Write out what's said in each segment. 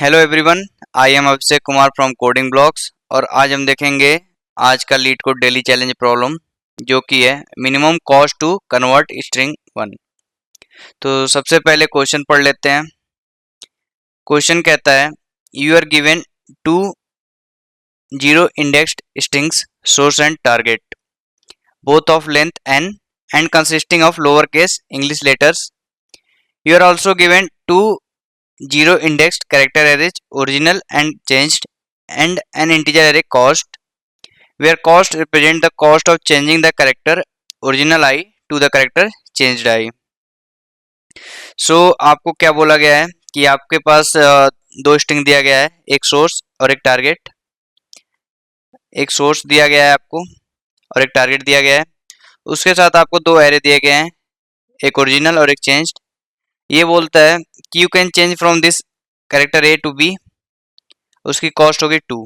Hello everyone, I am Abhishek Kumar from Coding Blocks. और आज हम देखेंगे आज का LeetCode daily challenge problem, जो कि है minimum cost to convert string one. तो सबसे पहले क्वेश्चन पढ़ लेते हैं। क्वेश्चन कहता है you are given two zero indexed strings source and target both of length N and consisting of lower case English letters. You are also given two zero indexed character arrays original and changed and an integer array cost where cost represent the cost of changing the character original I to the character changed I। आपको क्या बोला गया है कि आपके पास दो string दिया गया है, एक सोर्स और एक टारगेट। एक सोर्स दिया गया है आपको और एक टारगेट दिया गया है। उसके साथ आपको दो एरे दिए गए हैं, एक ओरिजिनल और एक चेंज्ड। ये बोलता है कि you can change from this character A to B, उसकी कॉस्ट होगी 2,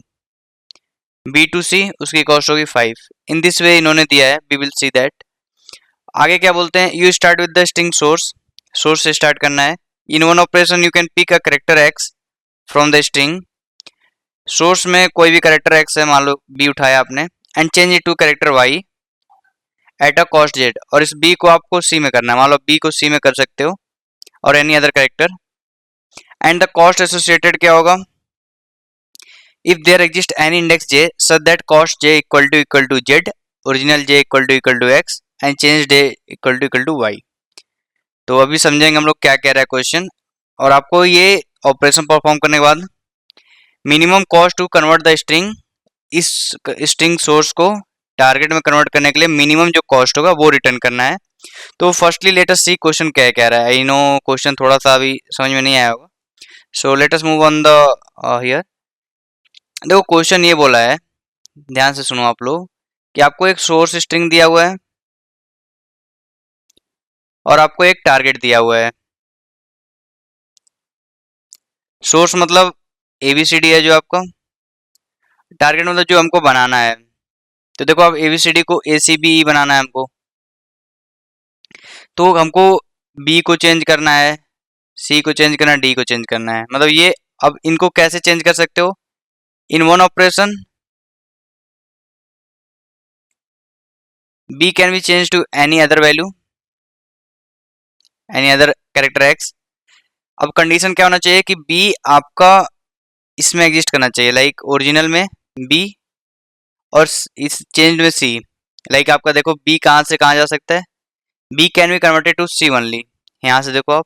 बी टू सी, उसकी कॉस्ट होगी 5। इन दिस वे इन्होंने दिया है, वी विल सी दैट। आगे क्या बोलते हैं, you start with the string source, source से स्टार्ट करना है। In one operation you can pick a character X from the string. Source में कोई भी कैरेक्टर एक्स है, मान लो बी उठाया आपने, and change it to character Y at a cost Z. और इस बी को आपको सी में करना है, मान लो बी को सी में कर सकते हो और any other character. And the cost associated क्या होगा, if there exist any index j such that cost j equal to z, original j equal to x and change j equal to y। तो अभी समझेंगे हम लोग क्या कह रहा है क्वेश्चन। और आपको ये ऑपरेशन परफॉर्म करने के बाद minimum cost to convert the string, इस स्ट्रिंग सोर्स को टारगेट में कन्वर्ट करने के लिए मिनिमम जो कॉस्ट होगा वो रिटर्न करना है। तो फर्स्टली लेट अस सी क्वेश्चन क्या कह रहा है। आई नो क्वेश्चन थोड़ा सा अभी समझ में नहीं आया होगा, सो let us move on the here. देखो क्वेश्चन ये बोला है, ध्यान से सुनो आप लोग, कि आपको एक सोर्स स्ट्रिंग दिया हुआ है और आपको एक टारगेट दिया हुआ है। सोर्स मतलब एबीसीडी है जो आपका, टारगेट मतलब जो हमको बनाना है। तो देखो आप एबीसीडी को एसीबी बनाना है हमको, तो हमको बी को चेंज करना है, सी को चेंज करना है, डी को चेंज करना है। मतलब ये अब इनको कैसे चेंज कर सकते हो, इन one operation b can be changed to any other value, any other character x। अब कंडीशन क्या होना चाहिए कि b आपका इसमें एग्जिस्ट करना चाहिए, लाइक ओरिजिनल में b और इस चेंज में c। लाइक आपका देखो b कहाँ से कहाँ जा सकता है, b can be converted to c only. यहाँ से देखो आप,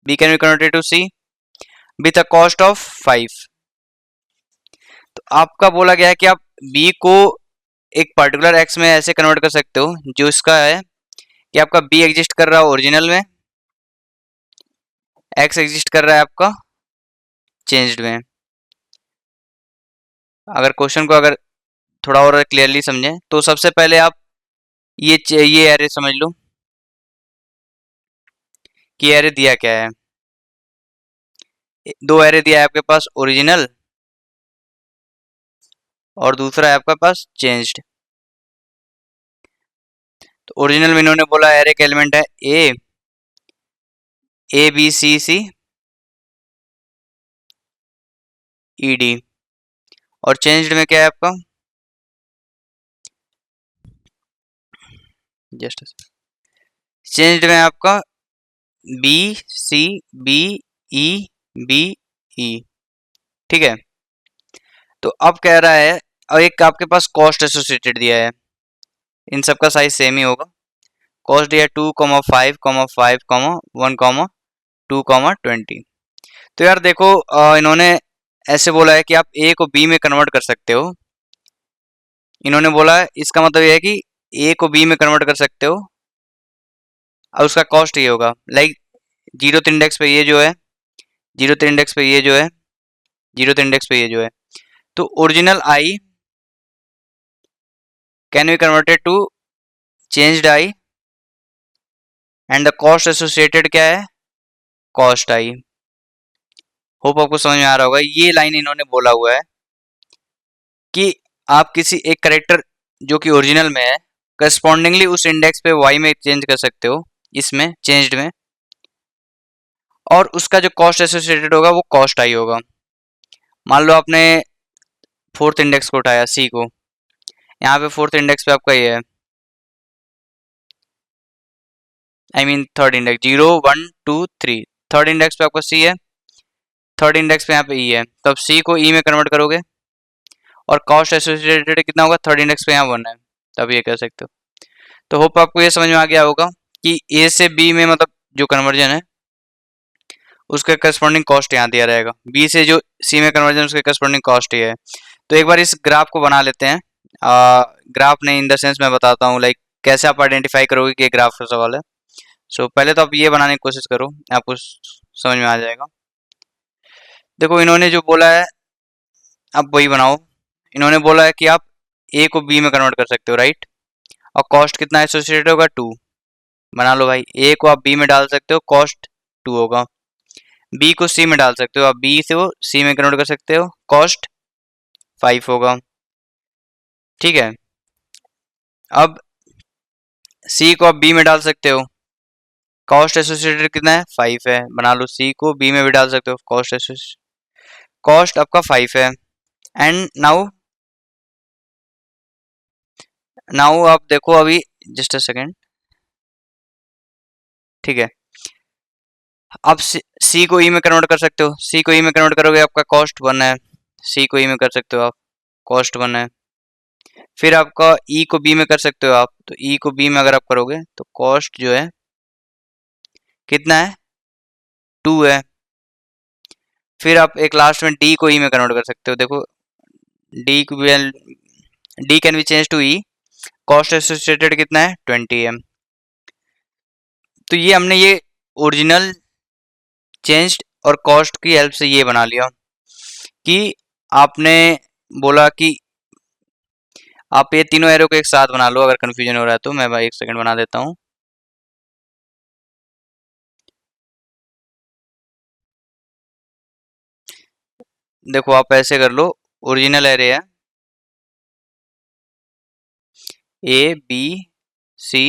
b can be converted to c with a cost of 5। तो आपका बोला गया है कि आप b को एक पर्टिकुलर x में ऐसे कन्वर्ट कर सकते हो जो इसका है कि आपका b एग्जिस्ट कर रहा है ओरिजिनल में, x एग्जिस्ट कर रहा है आपका चेंज्ड में। अगर क्वेश्चन को अगर थोड़ा और क्लियरली समझें तो सबसे पहले आप ये एरे समझ लो कि एरे दिया क्या है। दो एरे दिया है आपके पास, ओरिजिनल और दूसरा है आपके पास चेंज्ड। तो ओरिजिनल में इन्होंने बोला एरे का एलिमेंट है A B C C E D, और चेंज्ड में क्या है आपका, जस्ट चेंज्ड में आपका B C B E B E. ठीक है, तो अब कह रहा है, और एक आपके पास कॉस्ट एसोसिएटेड दिया है, इन सब का साइज सेम ही होगा। कॉस्ट दिया है 2,5, 5, 1, 2, 20। तो यार देखो इन्होंने ऐसे बोला है कि आप ए को बी में कन्वर्ट कर सकते हो। इन्होंने बोला है, इसका मतलब ये है कि ए को बी में कन्वर्ट कर सकते हो और उसका कॉस्ट ये होगा, लाइक जीरो इंडेक्स पे ये जो है, जीरो इंडेक्स पे ये जो है, जीरो इंडेक्स पे ये जो है। तो original I can be converted to changed I and the cost associated क्या है, कॉस्ट आई। होप आपको समझ में आ रहा होगा। ये लाइन इन्होंने बोला हुआ है कि आप किसी एक करेक्टर जो कि ओरिजिनल में है करस्पॉन्डिंगली उस इंडेक्स पे वाई में चेंज कर सकते हो, इसमें चेंज्ड में, और उसका जो कॉस्ट एसोसिएटेड होगा वो कॉस्ट आई होगा। मान लो आपने फोर्थ इंडेक्स को उठाया सी को, यहाँ पे फोर्थ इंडेक्स पे आपका ये है, I mean third index 0 1 2 3, third index पे आपका सी है, थर्ड इंडेक्स पे यहाँ पे ई है, तो अब सी को ई में कन्वर्ट करोगे और कॉस्ट एसोसिएटेड कितना होगा, थर्ड इंडेक्स पे यहाँ 1 है, तब ये कह सकते हो। तो होप आपको ये समझ में आ गया होगा कि ए से बी में मतलब जो कन्वर्जन है उसका करस्पॉन्डिंग कॉस्ट यहाँ दिया रहेगा, बी से जो सी में कन्वर्जन उसके करस्पॉन्डिंग कॉस्ट ये है। तो एक बार इस ग्राफ को बना लेते हैं। ग्राफ नहीं, इन द सेंस मैं बताता हूँ लाइक कैसे आप आइडेंटिफाई करोगे कि ये ग्राफ का सवाल है। सो पहले तो आप ये बनाने की कोशिश करो, आपको समझ में आ जाएगा। देखो इन्होंने जो बोला है आप वही बनाओ। इन्होंने बोला है कि आप ए को बी में कन्वर्ट कर सकते हो, राइट, और कॉस्ट कितना एसोसिएटेड होगा 2, बना लो भाई। ए को आप बी में डाल सकते हो, कॉस्ट 2 होगा। बी को सी में डाल सकते हो, आप बी से वो सी में कन्वर्ट कर सकते हो, कॉस्ट 5 होगा, ठीक है। अब सी को आप बी में डाल सकते हो, कॉस्ट एसोसिएटेड कितना है 5 है, बना लो। सी को बी में भी डाल सकते हो, कॉस्ट एसोसिएटेड, कॉस्ट आपका 5 है। एंड नाउ नाउ आप देखो अभी, जस्ट अ सेकेंड, ठीक है। आप सी को ई में कन्वर्ट कर सकते हो, सी को ई में कन्वर्ट करोगे आपका कॉस्ट 1 है, सी को ई में कर सकते हो आप, कॉस्ट 1 है। फिर आपका ई को बी में कर सकते हो आप, तो ई को बी में अगर आप करोगे तो कॉस्ट जो है कितना है 2 है। फिर आप एक लास्ट में डी को ई में कन्वर्ट कर सकते हो, देखो डी को D can be change to E, cost associated कितना है 20 है। तो ये हमने ये ओरिजिनल चेंज्ड और कॉस्ट की हेल्प से ये बना लिया कि आपने बोला कि आप ये तीनों एरो को एक साथ बना लो। अगर कंफ्यूजन हो रहा है तो मैं भाई एक सेकंड बना देता हूँ। देखो आप ऐसे कर लो, ओरिजिनल एरे है A B C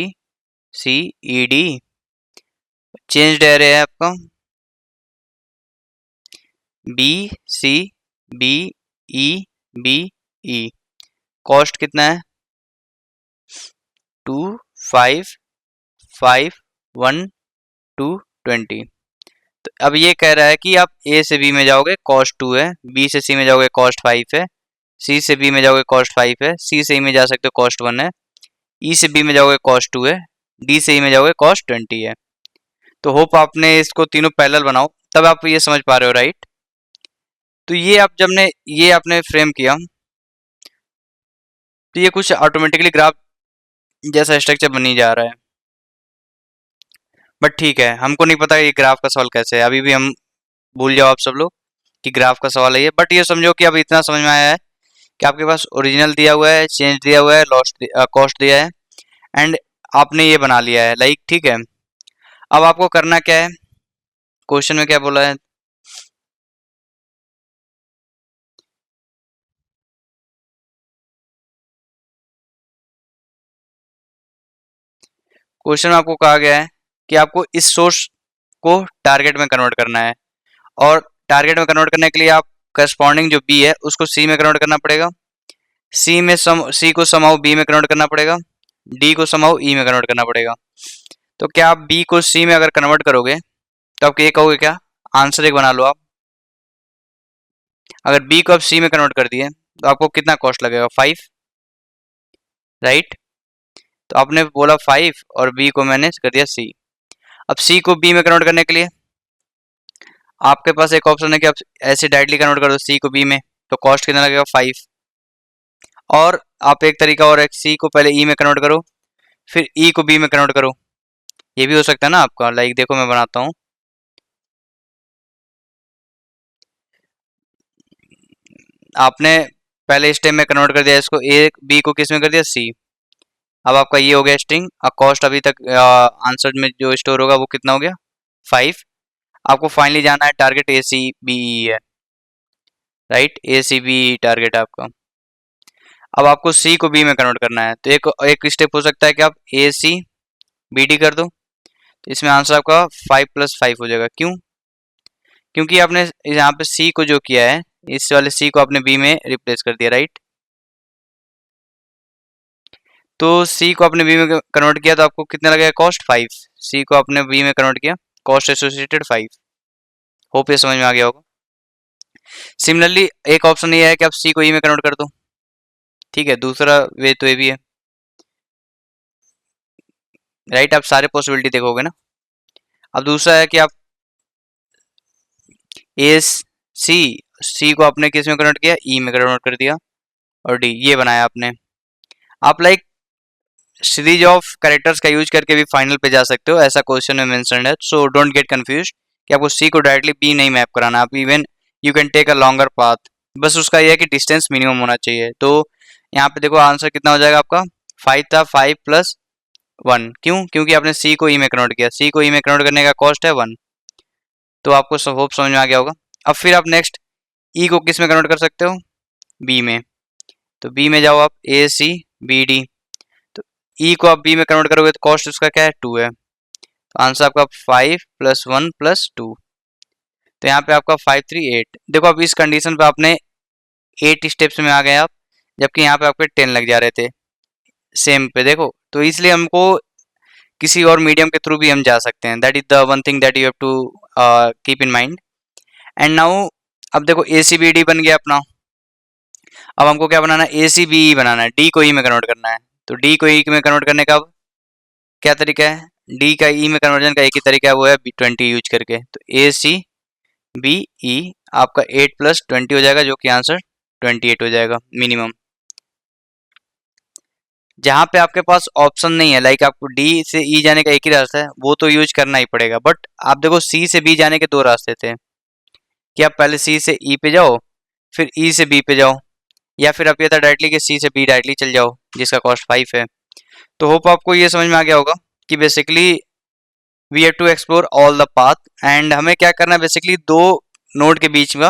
C E D, changed array है आपका B C B E B E, cost कितना है 2 5 5 1 2 20। तो अब ये कह रहा है कि आप ए से बी में जाओगे कॉस्ट 2 है, बी से सी में जाओगे कॉस्ट 5 है, सी से बी में जाओगे कॉस्ट 5 है, सी से ई में जा सकते हो कॉस्ट 1 है, ई से बी में जाओगे कॉस्ट 2 है, डी से ई में जाओगे कॉस्ट 20 है। तो होप आपने इसको तीनों पैरेलल बनाओ तब आप ये समझ पा रहे हो, राइट। तो ये आप जब ने ये आपने फ्रेम किया तो ये कुछ ऑटोमेटिकली ग्राफ जैसा स्ट्रक्चर बनी जा रहा है। बट ठीक है, हमको नहीं पता ये ग्राफ का सवाल कैसे है, अभी भी हम भूल जाओ आप सब लोग कि ग्राफ का सवाल है ये। बट ये समझो कि अब इतना समझ में आया है कि आपके पास ओरिजिनल दिया हुआ है, चेंज दिया हुआ है, लॉस्ट कॉस्ट दिया है, एंड आपने ये बना लिया है, लाइक ठीक है। अब आपको करना क्या है, क्वेश्चन में क्या बोला है, क्वेश्चन में आपको कहा गया है कि आपको इस सोर्स को टारगेट में कन्वर्ट करना है, और टारगेट में कन्वर्ट करने के लिए आप करस्पॉन्डिंग जो बी है उसको सी में कन्वर्ट करना पड़ेगा, सी को समाओ बी में कन्वर्ट करना पड़ेगा, डी को समाओ ई में कन्वर्ट करना पड़ेगा। तो क्या आप बी को सी में अगर कन्वर्ट करोगे तो आप ये कहोगे क्या, आंसर एक बना लो आप। अगर बी को आप सी में कन्वर्ट कर दिए तो आपको कितना कॉस्ट लगेगा 5, राइट। तो आपने बोला 5 और बी को मैंने कर दिया सी। अब सी को बी में कन्वर्ट करने के लिए आपके पास एक ऑप्शन है कि आप ऐसे डायरेक्टली कन्वर्ट कर दो सी को बी में, तो कॉस्ट कितना लगेगा 5। और आप एक तरीका और है, सी को पहले ई में कन्वर्ट करो फिर ई को बी में कन्वर्ट करो, ये भी हो सकता है ना आपका। लाइक देखो मैं बनाता हूँ, आपने पहले स्टेप में कन्वर्ट कर दिया इसको, ए बी को किस में कर दिया सी। अब आपका ये हो गया स्ट्रिंग, और कॉस्ट अभी तक आंसर में जो स्टोर होगा वो कितना हो गया 5। आपको फाइनली जाना है टारगेट ए सी बी ई है, राइट, ए सी बी ई टारगेट है आपका। अब आपको सी को बी में कन्वर्ट करना है, तो एक स्टेप हो सकता है कि आप ए सी बी डी कर दो, तो इसमें आंसर आपका 5 + 5 हो जाएगा। क्यों, क्योंकि आपने यहाँ पे सी को जो किया है इस वाले सी को आपने बी में रिप्लेस कर दिया, राइट। तो सी को आपने बी में कन्वर्ट किया तो आपको कितना लगेगा, कॉस्ट 5। सी को आपने बी में कन्वर्ट किया, कॉस्ट एसोसिएटेड 5। होप ये समझ में आ गया होगा। सिमिलरली एक ऑप्शन ये है कि आप सी को ई में कन्वर्ट कर दो, ठीक है। दूसरा वे तो ये भी है, राइट। आप सारे पॉसिबिलिटी देखोगे ना। अब दूसरा है कि आप ए सी सी को आपने किस में कन्वर्ट किया, ई में कन्वर्ट कर दिया, और डी ये बनाया आपने। आप लाइक सीरीज ऑफ कैरेक्टर्स का यूज करके भी फाइनल पे जा सकते हो, ऐसा क्वेश्चन में मेंशन्ड है। सो डोंट गेट कंफ्यूज कि आपको सी को डायरेक्टली बी नहीं मैप कराना, आप even you can take a longer path, बस उसका ये है कि डिस्टेंस मिनिमम होना चाहिए। तो यहाँ पे देखो आंसर कितना हो जाएगा आपका, 5 था, 5 प्लस 1। क्यों? क्योंकि आपने सी को ई में कन्वर्ट किया, सी को ई में कन्वर्ट करने का कॉस्ट है 1। तो आपको होप समझ में आ गया होगा। अब फिर आप नेक्स्ट ई को किस में कन्वर्ट कर सकते हो, बी में। तो बी में जाओ आप, ए सी बी डी। तो ई को आप बी में कन्वर्ट करोगे तो कॉस्ट उसका क्या है, 2 है। तो आंसर आपका 5 प्लस 1 प्लस 2। तो यहाँ पे आपका 5 3 8। देखो अब इस कंडीशन पे आपने 8 स्टेप्स में आ गए आप, जबकि यहाँ पे आपके 10 लग जा रहे थे सेम पे। देखो तो इसलिए हमको किसी और मीडियम के थ्रू भी हम जा सकते हैं। That is the one thing that you have to keep in mind. And now अब देखो ए सी बी डी बन गया अपना। अब हमको क्या बनाना है, ए सी बी ई बनाना है, डी को ई में कन्वर्ट करना है। तो डी को ई में कन्वर्ट करने का अब क्या तरीका है, डी का ई में कन्वर्जन का एक ही तरीका है, वो है 20 यूज करके। तो ए सी बी ई आपका 8 प्लस 20 हो जाएगा, जो कि आंसर 28 हो जाएगा मिनिमम। जहाँ पे आपके पास ऑप्शन नहीं है, लाइक आपको डी से ई जाने का एक ही रास्ता है, वो तो यूज करना ही पड़ेगा। बट आप देखो सी से बी जाने के दो रास्ते थे, कि आप पहले सी से ई पे जाओ, फिर ई से बी पे जाओ, या फिर आप ये था डायरेक्टली कि सी से बी डायरेक्टली चल जाओ, जिसका कॉस्ट 5 है। तो होप आपको ये समझ में आ गया होगा कि basically we have to explore all the path, and हमें क्या करना है, बेसिकली दो नोड के बीच में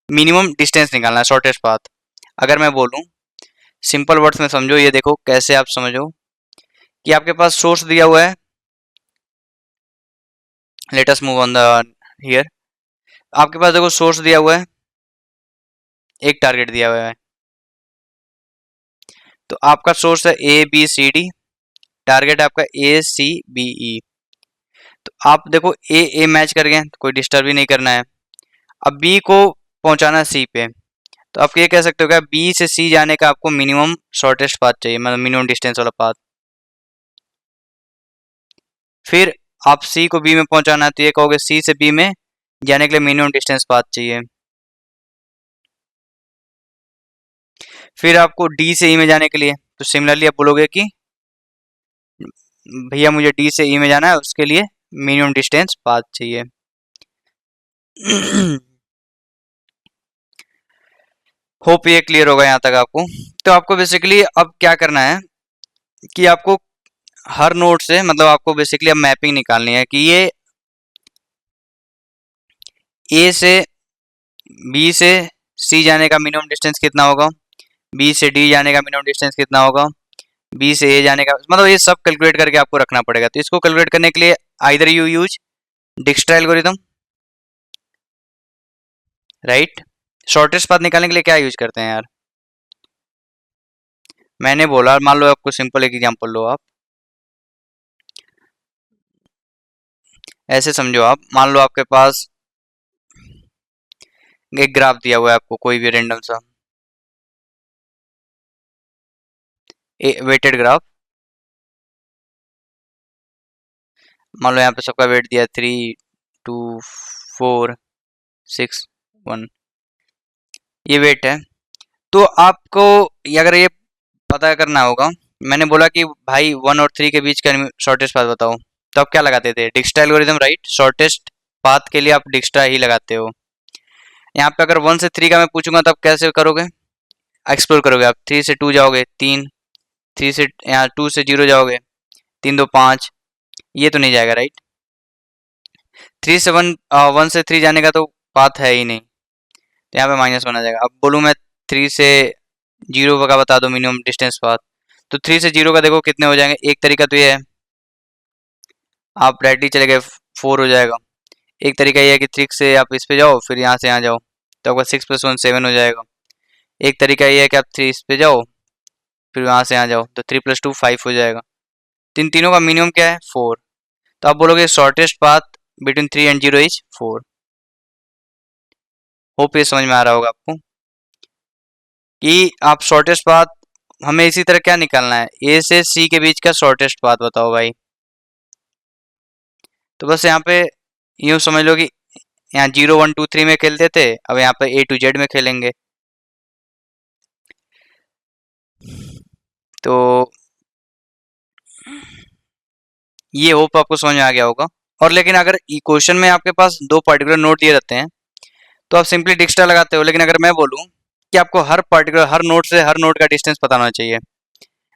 मिनिमम डिस्टेंस निकालना है, शॉर्टेस्ट पाथ। अगर मैं बोलूँ सिंपल वर्ड्स में समझो, ये देखो कैसे आप समझो कि आपके पास सोर्स दिया हुआ है। Late us move on the here. आपके पास देखो सोर्स दिया हुआ है, एक टारगेट दिया हुआ है। तो आपका सोर्स है A B C D, target आपका ए सी बी ई। तो आप देखो ए मैच कर गए, तो कोई डिस्टर्ब ही नहीं करना है। अब बी को पहुंचाना है सी पे, तो आप ये कह सकते हो क्या, बी से सी जाने का आपको मिनिमम शॉर्टेस्ट पाथ चाहिए, मतलब मिनिमम डिस्टेंस वाला पाथ। फिर आप सी को बी में पहुंचाना है, तो ये कहोगे सी से बी में जाने के लिए मिनिमम डिस्टेंस पाथ चाहिए। फिर आपको डी से ई में जाने के लिए, तो सिमिलरली आप बोलोगे कि भैया मुझे डी से ई में जाना है, उसके लिए मिनिमम डिस्टेंस पाथ चाहिए। होप ये क्लियर होगा यहाँ तक आपको। तो आपको बेसिकली अब क्या करना है कि आपको हर नोड से, मतलब आपको बेसिकली अब मैपिंग निकालनी है कि ये ए से बी से सी जाने का मिनिमम डिस्टेंस कितना होगा, बी से डी जाने का मिनिमम डिस्टेंस कितना होगा, बी से ए जाने का, मतलब ये सब कैलकुलेट करके आपको रखना पड़ेगा। तो इसको कैलकुलेट करने के लिए either you use Dijkstra algorithm, right. Shortest path निकालने के लिए क्या यूज करते हैं यार, मैंने बोला मान लो आपको सिंपल एक एग्जांपल लो आप, ऐसे समझो आप, मान लो आपके पास एक ग्राफ दिया हुआ है आपको, कोई भी रेंडम सा वेटेड ग्राफ। मान लो यहाँ पे सबका वेट दिया है 3 2 4 6 1, ये वेट है। तो आपको अगर ये पता करना होगा, मैंने बोला कि भाई 1 और 3 के बीच का शॉर्टेस्ट पाथ बताओ, तो आप क्या लगाते थे, डिक्स्ट्रा एल्गोरिथम, राइट। शॉर्टेस्ट पाथ के लिए आप डिक्स्ट्रा ही लगाते हो। यहाँ पे अगर 1 से 3 का मैं पूछूंगा तो आप कैसे करोगे, एक्सप्लोर करोगे आप, 3 से 2 जाओगे 3, 3 से यहाँ 2 से 0 जाओगे, 3 2 5, ये तो नहीं जाएगा, राइट। 3 से 1 1 से 3 जाने का तो पाथ है ही नहीं, तो यहाँ पे -1 आ जाएगा। अब बोलूँ मैं 3 से 0 का बता दो मिनिमम डिस्टेंस पाथ, तो 3 से 0 का देखो कितने हो जाएंगे। एक तरीका तो ये है आप डायरेक्टली चले गए 4 हो जाएगा। एक तरीका ये है कि 3 से आप इस पे जाओ, फिर यहाँ से यहाँ जाओ, तो आपका 6 + 1 7 हो जाएगा। एक तरीका ये है कि आप 3 इस पे जाओ, फिर वहाँ से यहाँ जाओ, तो 3 + 2 5 हो जाएगा। तो इन तीनों का मिनिमम क्या है? 4। तो आप बोलोगे shortest path between 3 and 0 is 4। Hope ये समझ में आ रहा होगा आपको कि आप शॉर्टेस्ट पाथ, हमें इसी तरह क्या निकालना है, ए से सी के बीच का शॉर्टेस्ट पाथ बताओ भाई। तो बस यहाँ पे यूँ समझ लो कि यहाँ 0 1 2 3 में खेलते थे, अब यहाँ पे A to Z में खेलेंगे। तो ये होप आपको समझ में आ गया होगा। और लेकिन अगर क्वेश्चन में आपके पास दो पर्टिकुलर नोड दिए रहते हैं तो आप सिंपली डिक्स्टा लगाते हो, लेकिन अगर मैं बोलूँ कि आपको हर पर्टिकुलर हर नोड से हर नोड का डिस्टेंस पता होना चाहिए,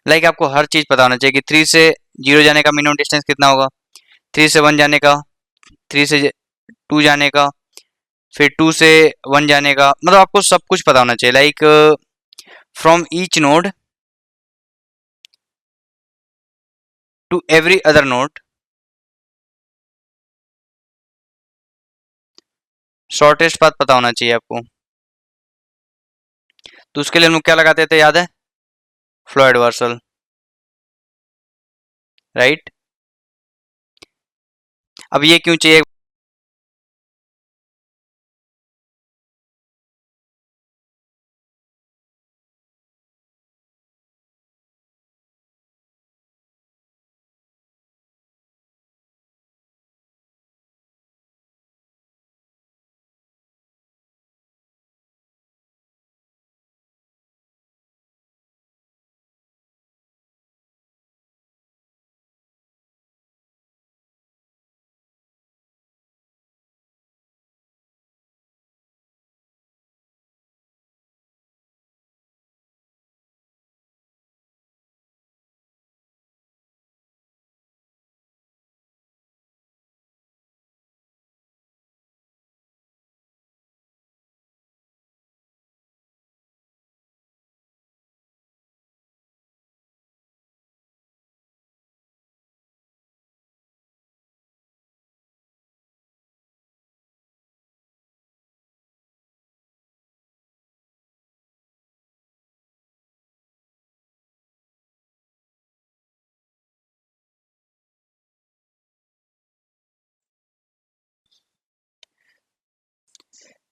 लाइक आपको हर चीज़ पता होना चाहिए कि 3 से 0 जाने का मिनिमम डिस्टेंस कितना होगा, 3 से 1 जाने का, 3 से 2 जाने का, फिर 2 से 1 जाने का, मतलब आपको सब कुछ पता होना चाहिए, like from each node to every other node shortest path पता होना चाहिए आपको। तो उसके लिए हम लोग क्या लगाते थे, याद है? Flow adversarial, right. अब ये क्यों चाहिए?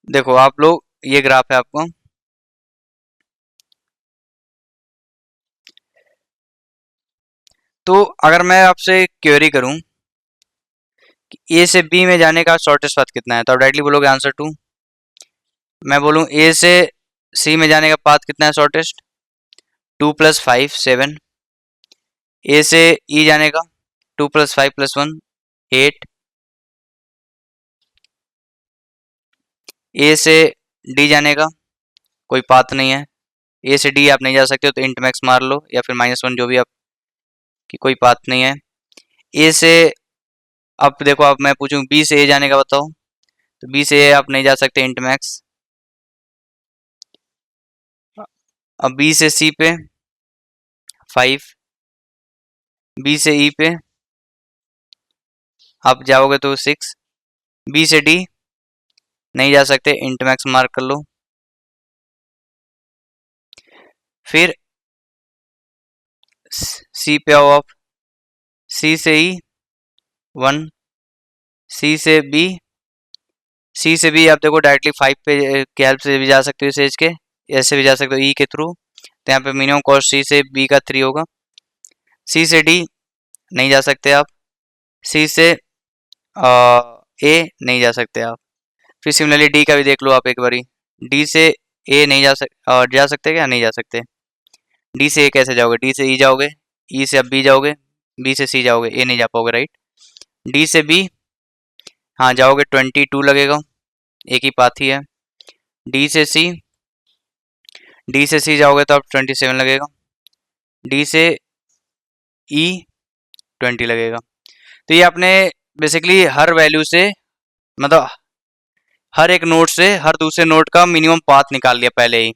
देखो आप लोग, ये ग्राफ है आपको, तो अगर मैं आपसे क्वेरी करूं कि ए से बी में जाने का शॉर्टेस्ट पाथ कितना है, तो आप डायरेक्टली बोलोगे आंसर 2। मैं बोलूं ए से सी में जाने का पाथ कितना है शॉर्टेस्ट, 2 + 5 7। ए से ई जाने का 2 + 5 + 1 8। ए से डी जाने का कोई पाथ नहीं है, ए से डी आप नहीं जा सकते हो, तो इंट मैक्स मार लो या फिर -1 जो भी आप, कि कोई पाथ नहीं है। ए से, अब देखो अब मैं पूछूं बी से ए जाने का बताओ, तो बी से ए आप नहीं जा सकते, इंट मैक्स। अब बी से सी पे 5, बी से ई पे आप जाओगे तो 6, बी से डी नहीं जा सकते, इंट मैक्स मार्क कर लो। फिर सी पे आओ आप, सी से ई 1, सी से बी, सी से बी आप देखो डायरेक्टली 5 पे के हेल्प से भी जा सकते हो, सेज के ऐसे भी जा सकते हो ई के थ्रू, तो यहाँ पे मिनिमम कॉस्ट सी से बी का 3 होगा। सी से डी नहीं जा सकते आप, सी से ए नहीं जा सकते आप। फिर सिमिलरली डी का भी देख लो आप एक बारी, डी से ए नहीं जा सकते क्या, नहीं जा सकते। डी से ए कैसे जाओगे, डी से ई जाओगे, ई से अब बी जाओगे, बी से सी जाओगे, ए नहीं जा पाओगे, राइट। डी से बी हाँ जाओगे, 22 लगेगा, एक ही पाथ ही है। डी से सी, डी से सी जाओगे तो आप 27 लगेगा, डी से ई 20 लगेगा। तो ये आपने बेसिकली हर वैल्यू से, मतलब हर एक नोड से हर दूसरे नोड का मिनिमम पाथ निकाल लिया पहले ही।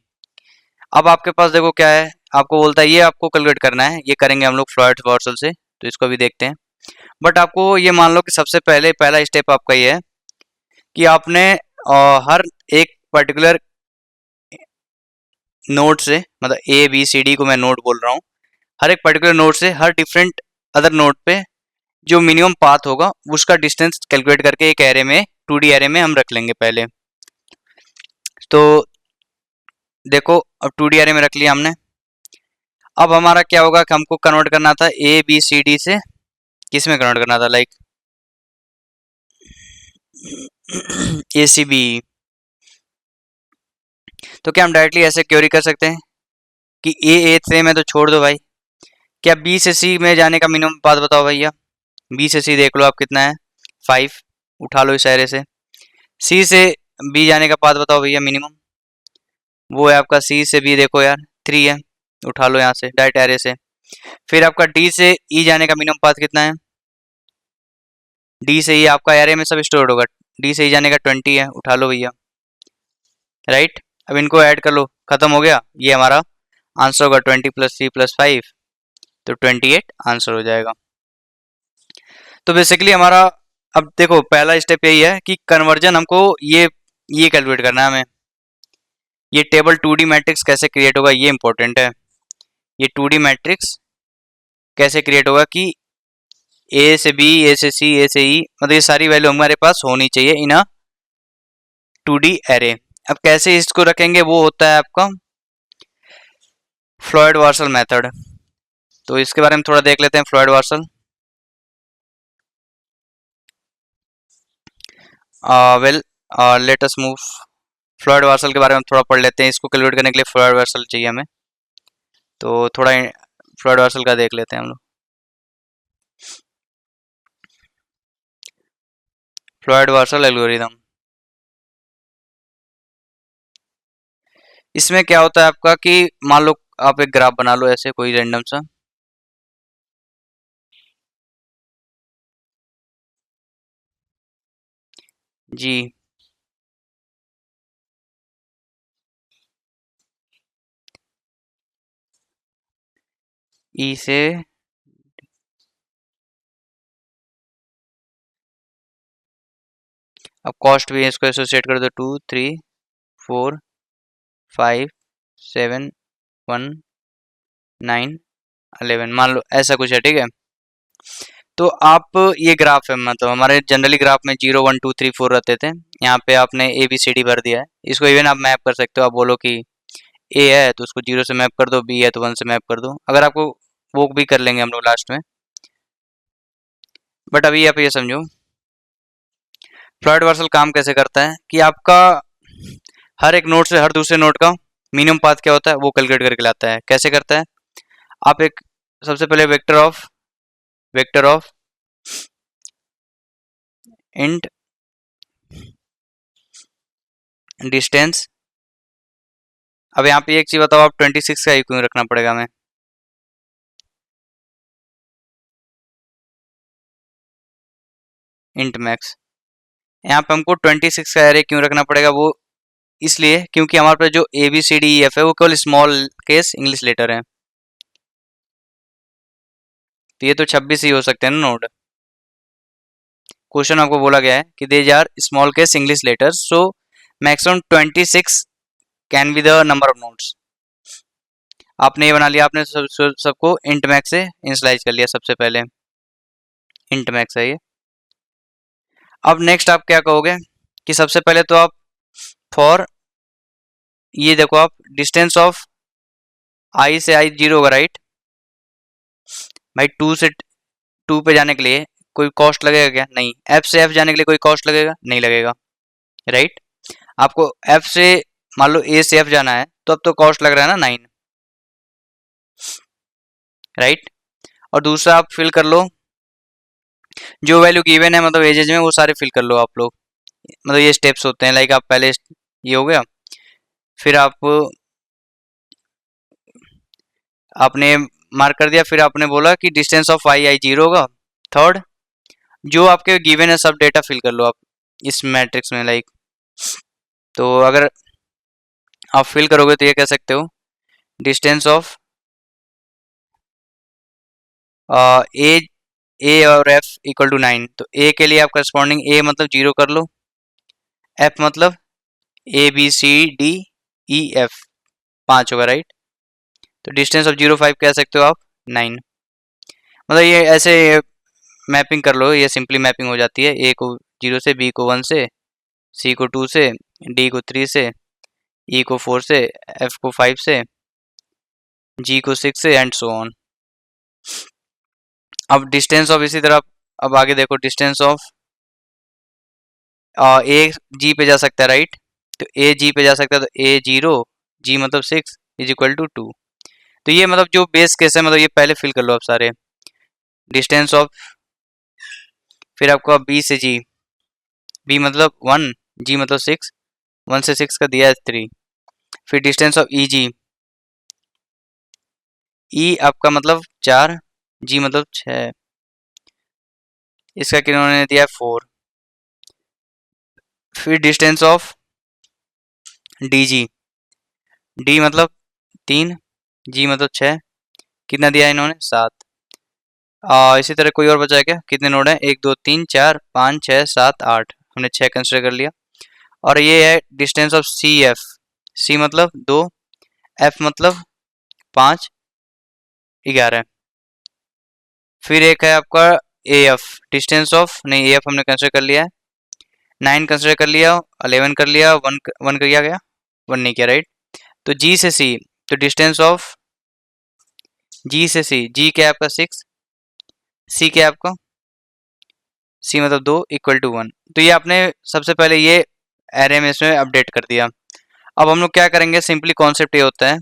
अब आपके पास देखो क्या है, आपको बोलता है ये आपको कैलकुलेट करना है, ये करेंगे हम लोग फ्लॉयड रिवर्सल से, तो इसको भी देखते हैं। बट आपको ये मान लो कि सबसे पहले पहला स्टेप आपका ये है कि आपने हर एक पर्टिकुलर नोड से, मतलब ए बी सी डी को मैं नोड बोल रहा हूँ, हर एक पर्टिकुलर नोड से हर डिफरेंट अदर नोड पे जो मिनिमम पाथ होगा उसका डिस्टेंस कैलकुलेट करके एक एरे में, 2D एरे में हम रख लेंगे पहले। तो देखो अब 2D एरे में रख लिया हमने। अब हमारा क्या होगा कि हमको कन्वर्ट करना था ए बी सी डी से किस में कन्वर्ट करना था, लाइक ए सी बी। तो क्या हम डायरेक्टली ऐसे क्वेरी कर सकते हैं कि ए सेम है तो छोड़ दो भाई, क्या बी से सी में जाने का मिनिमम पाथ बताओ भैया। बी से सी देख लो आप कितना है, 5, उठा लो इस एरे से। सी से बी जाने का पाथ बताओ भैया मिनिमम, वो है आपका सी से बी, देखो यार 3 है, उठा लो यहाँ से डायरेक्ट एरे से। फिर आपका डी से ई जाने का मिनिमम पाथ कितना है, डी से ई आपका एरे में सब स्टोर होगा, डी से ई जाने का 20 है, उठा लो भैया, राइट। अब इनको ऐड कर लो, खत्म हो गया, ये हमारा आंसर होगा 20 + 3 + 5, तो 28 आंसर हो जाएगा। तो बेसिकली हमारा, अब देखो पहला स्टेप यही है कि कन्वर्जन हमको ये कैलकुलेट करना है हमें, ये टेबल 2D मैट्रिक्स कैसे क्रिएट होगा ये इंपॉर्टेंट है। ये 2D मैट्रिक्स कैसे क्रिएट होगा कि ए से बी, ए से सी, ए से ई, मतलब ये सारी वैल्यू हमारे पास होनी चाहिए इन अ 2D एरे। अब कैसे इसको रखेंगे वो होता है आपका फ्लॉयड वार्सल मेथड। तो इसके बारे में थोड़ा देख लेते हैं, Floyd Warshall. Well let us move. Floyd Warshall के बारे में थोड़ा पढ़ लेते हैं, इसको कैलकुलेट करने के लिए फ्लॉयड वार्सल चाहिए हमें, तो थोड़ा फ्लॉयड वार्सल का देख लेते हैं हम लोग। फ्लॉयड वार्सल एल्गोरिदम, इसमें क्या होता है आपका कि मान लो आप एक ग्राफ बना लो ऐसे कोई रैंडम सा, जी ई से अब कॉस्ट भी इसको एसोसिएट कर दो, 2 3 4 5 7 1 9 11, मान लो ऐसा कुछ है, ठीक है। तो आप ये ग्राफ है, मतलब हमारे जनरली ग्राफ में 0 1 2 3 4 रहते थे, यहाँ पे आपने ए बी सी डी भर दिया है। इसको इवन आप मैप कर सकते हो, आप बोलो कि ए है तो उसको 0 से मैप कर दो, बी है तो 1 से मैप कर दो, अगर आपको वो भी कर लेंगे हम लोग लास्ट में। बट अभी आप ये समझो फ्लॉयड वार्सल काम कैसे करता है कि आपका हर एक नोड से हर दूसरे नोड का मिनिमम पाथ क्या होता है वो कैलकुलेट करके लाता है। कैसे करता है, आप एक सबसे पहले वेक्टर ऑफ इंट डिस्टेंस। अब यहाँ पे एक चीज बताओ, आप 26 का ही क्यों रखना पड़ेगा हमें, इंट मैक्स। यहाँ पे हमको 26 का एरे क्यों रखना पड़ेगा, वो इसलिए क्योंकि हमारे पास जो A B C D E F है वो केवल स्मॉल केस इंग्लिश लेटर है, तो ये तो 26 ही हो सकते हैं ना नोड। क्वेश्चन आपको बोला गया है कि they are small case English letters, so maximum 26 can be the number of nodes. आपने ये बना लिया, आपने सबको इंट मैक्स से इनिशियलाइज कर लिया, सबसे पहले इंट मैक्स है ये। अब नेक्स्ट आप क्या कहोगे कि सबसे पहले तो आप फॉर, ये देखो आप डिस्टेंस ऑफ आई से आई 0 होगा, राइट भाई। 2 से 2 पे जाने के लिए कोई कॉस्ट लगेगा क्या, नहीं। एफ से एफ जाने के लिए कोई कॉस्ट लगेगा, नहीं लगेगा, राइट। आपको एफ से मान लो ए से एफ जाना है तो अब तो कॉस्ट लग रहा है ना 9, राइट। और दूसरा आप फिल कर लो जो वैल्यू गिवन है, मतलब एजेज में वो सारे फिल कर लो आप लोग, मतलब ये स्टेप्स होते हैं, लाइक आप पहले ये हो गया, फिर आपने मार्क कर दिया, फिर आपने बोला कि डिस्टेंस ऑफ आई आई 0 होगा। थर्ड जो आपके गिवन है सब डेटा फिल कर लो आप इस मैट्रिक्स में, लाइक तो अगर आप फिल करोगे तो ये कह सकते हो डिस्टेंस ऑफ ए ए और एफ = 9, तो ए के लिए आप करस्पॉन्डिंग ए मतलब 0 कर लो, एफ मतलब ABCDEF 5 होगा, राइट। तो डिस्टेंस ऑफ 05 कह सकते हो आप 9। मतलब ये ऐसे मैपिंग कर लो, ये सिंपली मैपिंग हो जाती है। ए को 0 से, बी को 1 से, सी को 2 से, डी को 3 से, ई को 4 से, एफ को 5 से, जी को 6 से, एंड सो ऑन। अब डिस्टेंस ऑफ इसी तरह, अब आगे देखो डिस्टेंस ऑफ ए जी पे जा सकता है, राइट। तो ए जी पे जा सकता है, तो ए 0, जी मतलब 6 इज इक्वल टू 2। तो ये मतलब जो बेस केस है, मतलब ये पहले फिल कर लो आप सारे। डिस्टेंस ऑफ, फिर आपको बी से जी, बी मतलब 1, जी मतलब 6, 1 से 6 का दिया है 3। फिर डिस्टेंस ऑफ ई जी, ई आपका मतलब 4, जी मतलब 6, इसका किन्होंने दिया है 4। फिर distance of D G, D मतलब 3, जी मतलब 6, कितना दिया है इन्होंने 7। इसी तरह कोई और बचा है क्या? कितने नोड हैं? 1 2 3 4 5 6 7 8, हमने 6 कंसिडर कर लिया। और ये है डिस्टेंस ऑफ सी एफ, सी मतलब 2, एफ मतलब 5, 11। फिर एक है आपका ए एफ, डिस्टेंस ऑफ, नहीं ए एफ हमने कंसिडर कर लिया है, 9 कंसिडर कर लिया, 11 कर लिया, 1 1 किया गया, 1 नहीं किया, राइट। तो जी से सी, तो डिस्टेंस ऑफ जी से सी, जी क्या है आपका 6, सी क्या है आपका, सी मतलब 2 इक्वल टू 1। तो ये आपने सबसे पहले ये एरे में इसमें अपडेट कर दिया। अब हम लोग क्या करेंगे, सिंपली कॉन्सेप्ट ये होता है,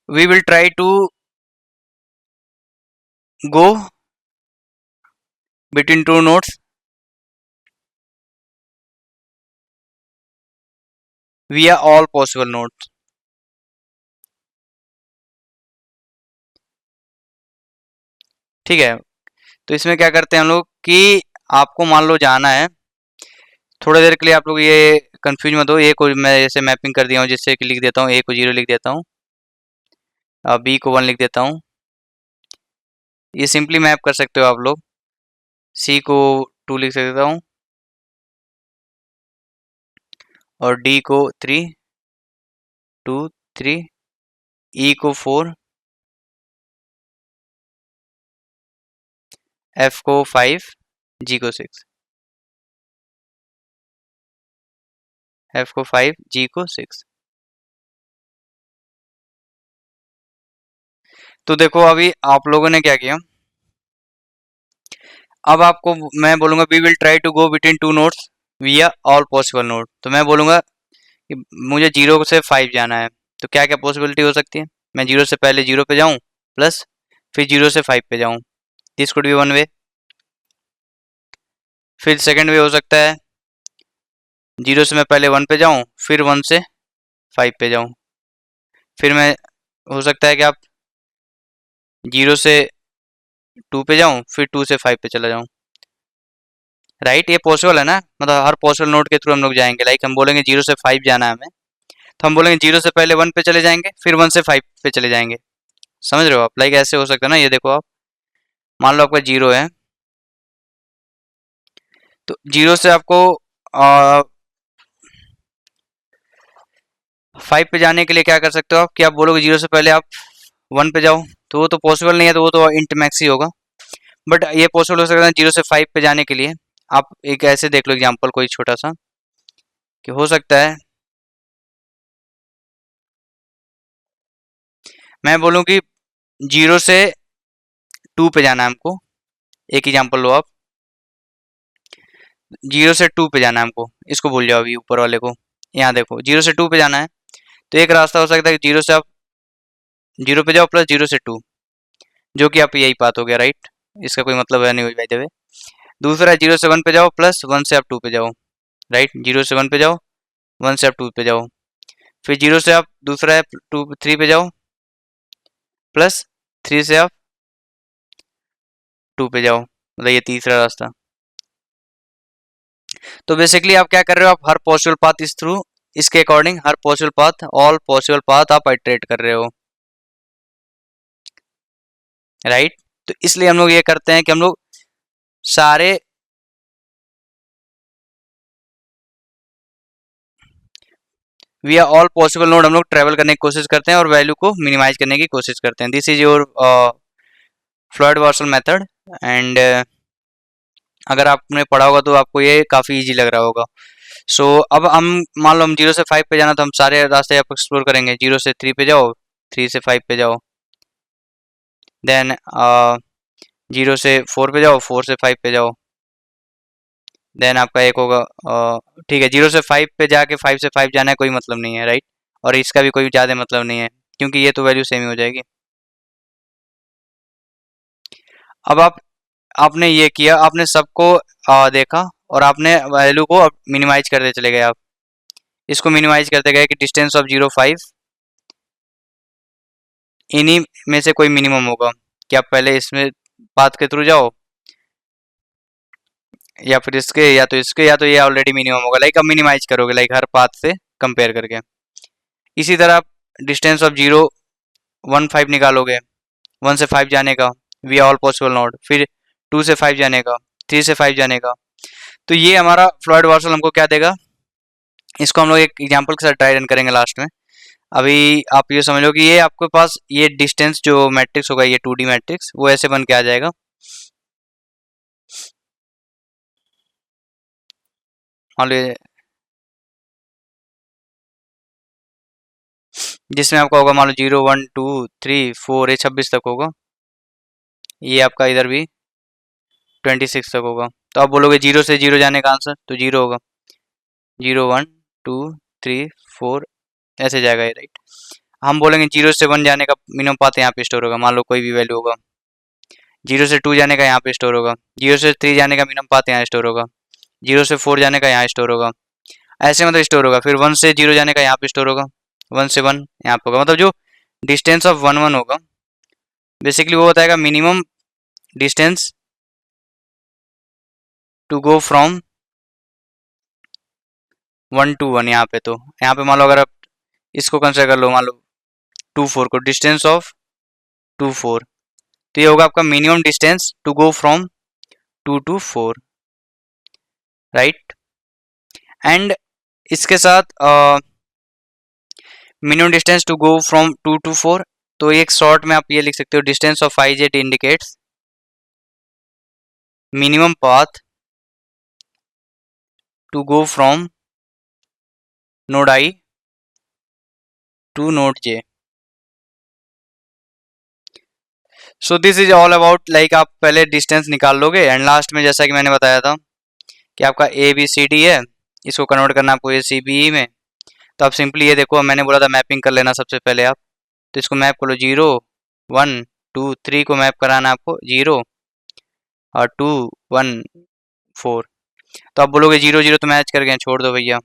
we will try to go between two nodes via all possible nodes। ठीक है। तो इसमें क्या करते हैं हम लोग कि आपको मान लो जाना है, थोड़ी देर के लिए आप लोग ये कंफ्यूज मत हो, ए को मैं जैसे मैपिंग कर दिया हूँ, जिससे कि लिख देता हूँ ए को 0 लिख देता हूँ, बी को 1 लिख देता हूँ। ये सिंपली मैप कर सकते हो आप लोग। सी को 2 लिख सकता हूँ, और डी को 3 2 3, ई को 4, एफ को 5, जी को 6, एफ को 5, जी को 6। तो देखो अभी आप लोगों ने क्या किया, अब आपको मैं बोलूंगा we will try to go between two nodes via all possible node. तो मैं बोलूंगा कि मुझे 0 से 5 जाना है, तो क्या क्या पॉसिबिलिटी हो सकती है? मैं 0 से पहले 0 पे जाऊं, प्लस फिर 0 से 5 पे जाऊं, this could be one way. फिर सेकंड वे हो सकता है 0 से मैं पहले 1 पे जाऊं, फिर 1 से 5 पे जाऊं। फिर मैं, हो सकता है कि आप 0 से 2 पे जाऊं, फिर 2 से 5 पे चला जाऊं, राइट। ये पॉसिबल है ना, मतलब हर पॉसिबल नोड के थ्रू हम लोग जाएंगे। लाइक हम बोलेंगे 0 से 5 जाना है हमें, तो हम बोलेंगे 0 से पहले 1 पे चले जाएंगे, फिर 1 से 5 पे चले जाएंगे। समझ रहे हो आप? लाइक ऐसे हो सकता है ना। ये देखो आप, मान लो आपका 0 है, तो 0 से आपको 5 पे जाने के लिए क्या कर सकते हो आप, कि आप बोलोगे 0 से पहले आप 1 पे जाओ, तो वो तो पॉसिबल नहीं है, तो वो तो इंट मैक्स ही होगा। बट ये पॉसिबल हो सकता है 0 से 5 पे जाने के लिए। आप एक ऐसे देख लो एग्जांपल कोई छोटा सा, कि हो सकता है मैं बोलूँ कि 0 से 2 पे जाना है हमको। एक एग्जांपल लो आप, 0 से 2 पे जाना है हमको, इसको भूल जाओ अभी ऊपर वाले को। यहाँ देखो 0 से 2 पे जाना है, तो एक रास्ता हो सकता है कि 0 से आप 0 पे जाओ प्लस 0 से 2, जो कि आप यही बात हो गया, राइट। इसका कोई मतलब है नहीं बाय द वे। दूसरा है 0 से 1 पे जाओ प्लस 1 से आप 2 पे जाओ, राइट। 0 से 1 पे जाओ, 1 से आप 2 पे जाओ, फिर 0 से आप दूसरा है 2 3 पे जाओ, प्लस 3 से आप 2 पे जाओ, मतलब ये तीसरा रास्ता। तो बेसिकली आप क्या कर रहे हो, आप हर पॉसिबल पाथ इस थ्रू, इसके अकॉर्डिंग हर possible path, all possible path आप आइटरेट कर रहे हो, राइट। तो इसलिए हम लोग ये करते हैं कि हम लोग सारे we are all possible node हम लोग ट्रेवल करने की कोशिश करते हैं और वैल्यू को मिनिमाइज करने की कोशिश करते हैं। This is your Floyd Warshall method and अगर आपने पढ़ा होगा तो आपको ये काफ़ी इजी लग रहा होगा। सो अब हम मान लो हम 0 से 5 पे जाना तो हम सारे रास्ते आप एक्सप्लोर करेंगे। 0 से 3 पे जाओ, 3 से 5 पे जाओ, देन 0 से 4 पे जाओ, 4 से 5 पे जाओ, देन आपका एक होगा ठीक है 0 से 5 पे जाके 5 से 5 जाना है, कोई मतलब नहीं है राइट। और इसका भी कोई ज़्यादा मतलब नहीं है क्योंकि ये तो वैल्यू सेम ही हो जाएगी। अब आपने ये किया, आपने सबको देखा और आपने वैल्यू को मिनिमाइज करते चले गए। आप इसको मिनिमाइज करते गए कि डिस्टेंस ऑफ 0 5 इन्हीं में से कोई मिनिमम होगा कि आप पहले इसमें पाथ के थ्रू जाओ या फिर इसके या तो इसके या तो ये ऑलरेडी मिनिमम होगा। लाइक अब मिनिमाइज करोगे लाइक हर पाथ से कंपेयर करके। इसी तरह आप डिस्टेंस ऑफ 0 1 5 निकालोगे 1 से 5 जाने का, we are all possible node, फिर 2 से 5 जाने का, 3 से 5 जाने का। तो ये हमारा फ्लॉयड वार्सल हमको क्या देगा, इसको हम लोग एक एग्जांपल के साथ ट्राई रन करेंगे लास्ट में। अभी आप ये समझ लो कि ये आपके पास ये डिस्टेंस जो मैट्रिक्स होगा, ये 2D मैट्रिक्स, वो ऐसे बन के आ जाएगा। मान लो जिसमें आपका होगा मान लो 0 1 2 3 4 ये 26 तक होगा। ये आपका इधर भी 26 तक होगा। तो आप बोलोगे 0 से 0 जाने का आंसर तो 0 होगा, 0 1 2 3 4 ऐसे जाएगा ये राइट। हम बोलेंगे 0 से 1 जाने का मिनिमम पाथ यहाँ पे स्टोर होगा, मान लो कोई भी वैल्यू होगा। 0 से 2 जाने का यहाँ पे स्टोर होगा, 0 से 3 जाने का मिनिमम पाथ यहाँ स्टोर होगा, 0 से 4 जाने का यहाँ स्टोर होगा, ऐसे मतलब स्टोर होगा। फिर 1 से 0 जाने का यहाँ पे स्टोर होगा, 1 से 1 यहाँ पे होगा। मतलब जो डिस्टेंस ऑफ 1 1 होगा बेसिकली वो बताएगा minimum distance to go from 1 to 1। यहाँ पे तो यहाँ पे मान लो अगर आप इसको कंसिडर कर लो, मान लो 2 4 को, डिस्टेंस ऑफ 2 4, तो ये होगा आपका minimum distance to go from 2 to 4 right. And इसके साथ minimum distance to go from 2 to 4, तो एक शॉर्ट में आप ये लिख सकते हो, distance of I J indicates minimum path to go from node I to node J. So this is all about like आप पहले डिस्टेंस निकाल लोगे एंड लास्ट में जैसा कि मैंने बताया था कि आपका ए बी सी डी है, इसको कन्वर्ट करना आपको ए सी बी में। तो आप सिंपली ये देखो, मैंने बोला था मैपिंग कर लेना सबसे पहले आप, तो इसको मैप करो 0 1 2 3 को मैप कराना आपको 0 और 2 1 4। तो आप बोलोगे 0 0 तो मैच कर गए, छोड़ दो भैया।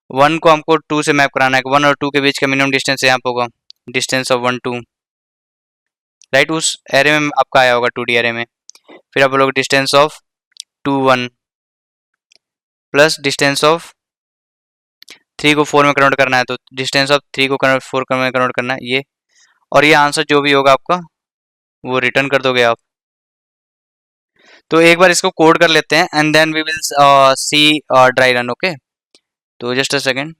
1 को हमको 2 से मैप कराना है, 1 और 2 के बीच का मिनिमम डिस्टेंस यहाँ पे होगा, डिस्टेंस ऑफ 1 2 राइट। उस एरे में आपका आया होगा 2D एरे में। फिर आप बोलोगे distance of 2 1 plus distance of 3 को 4 में कन्वर्ट करना है, तो डिस्टेंस ऑफ 3 को 4 में कन्वर्ट करना है ये। और ये आंसर जो भी होगा आपका वो रिटर्न कर दोगे आप। तो एक बार इसको कोड कर लेते हैं and then we will see dry run. Okay, तो जस्ट अ सेकेंड।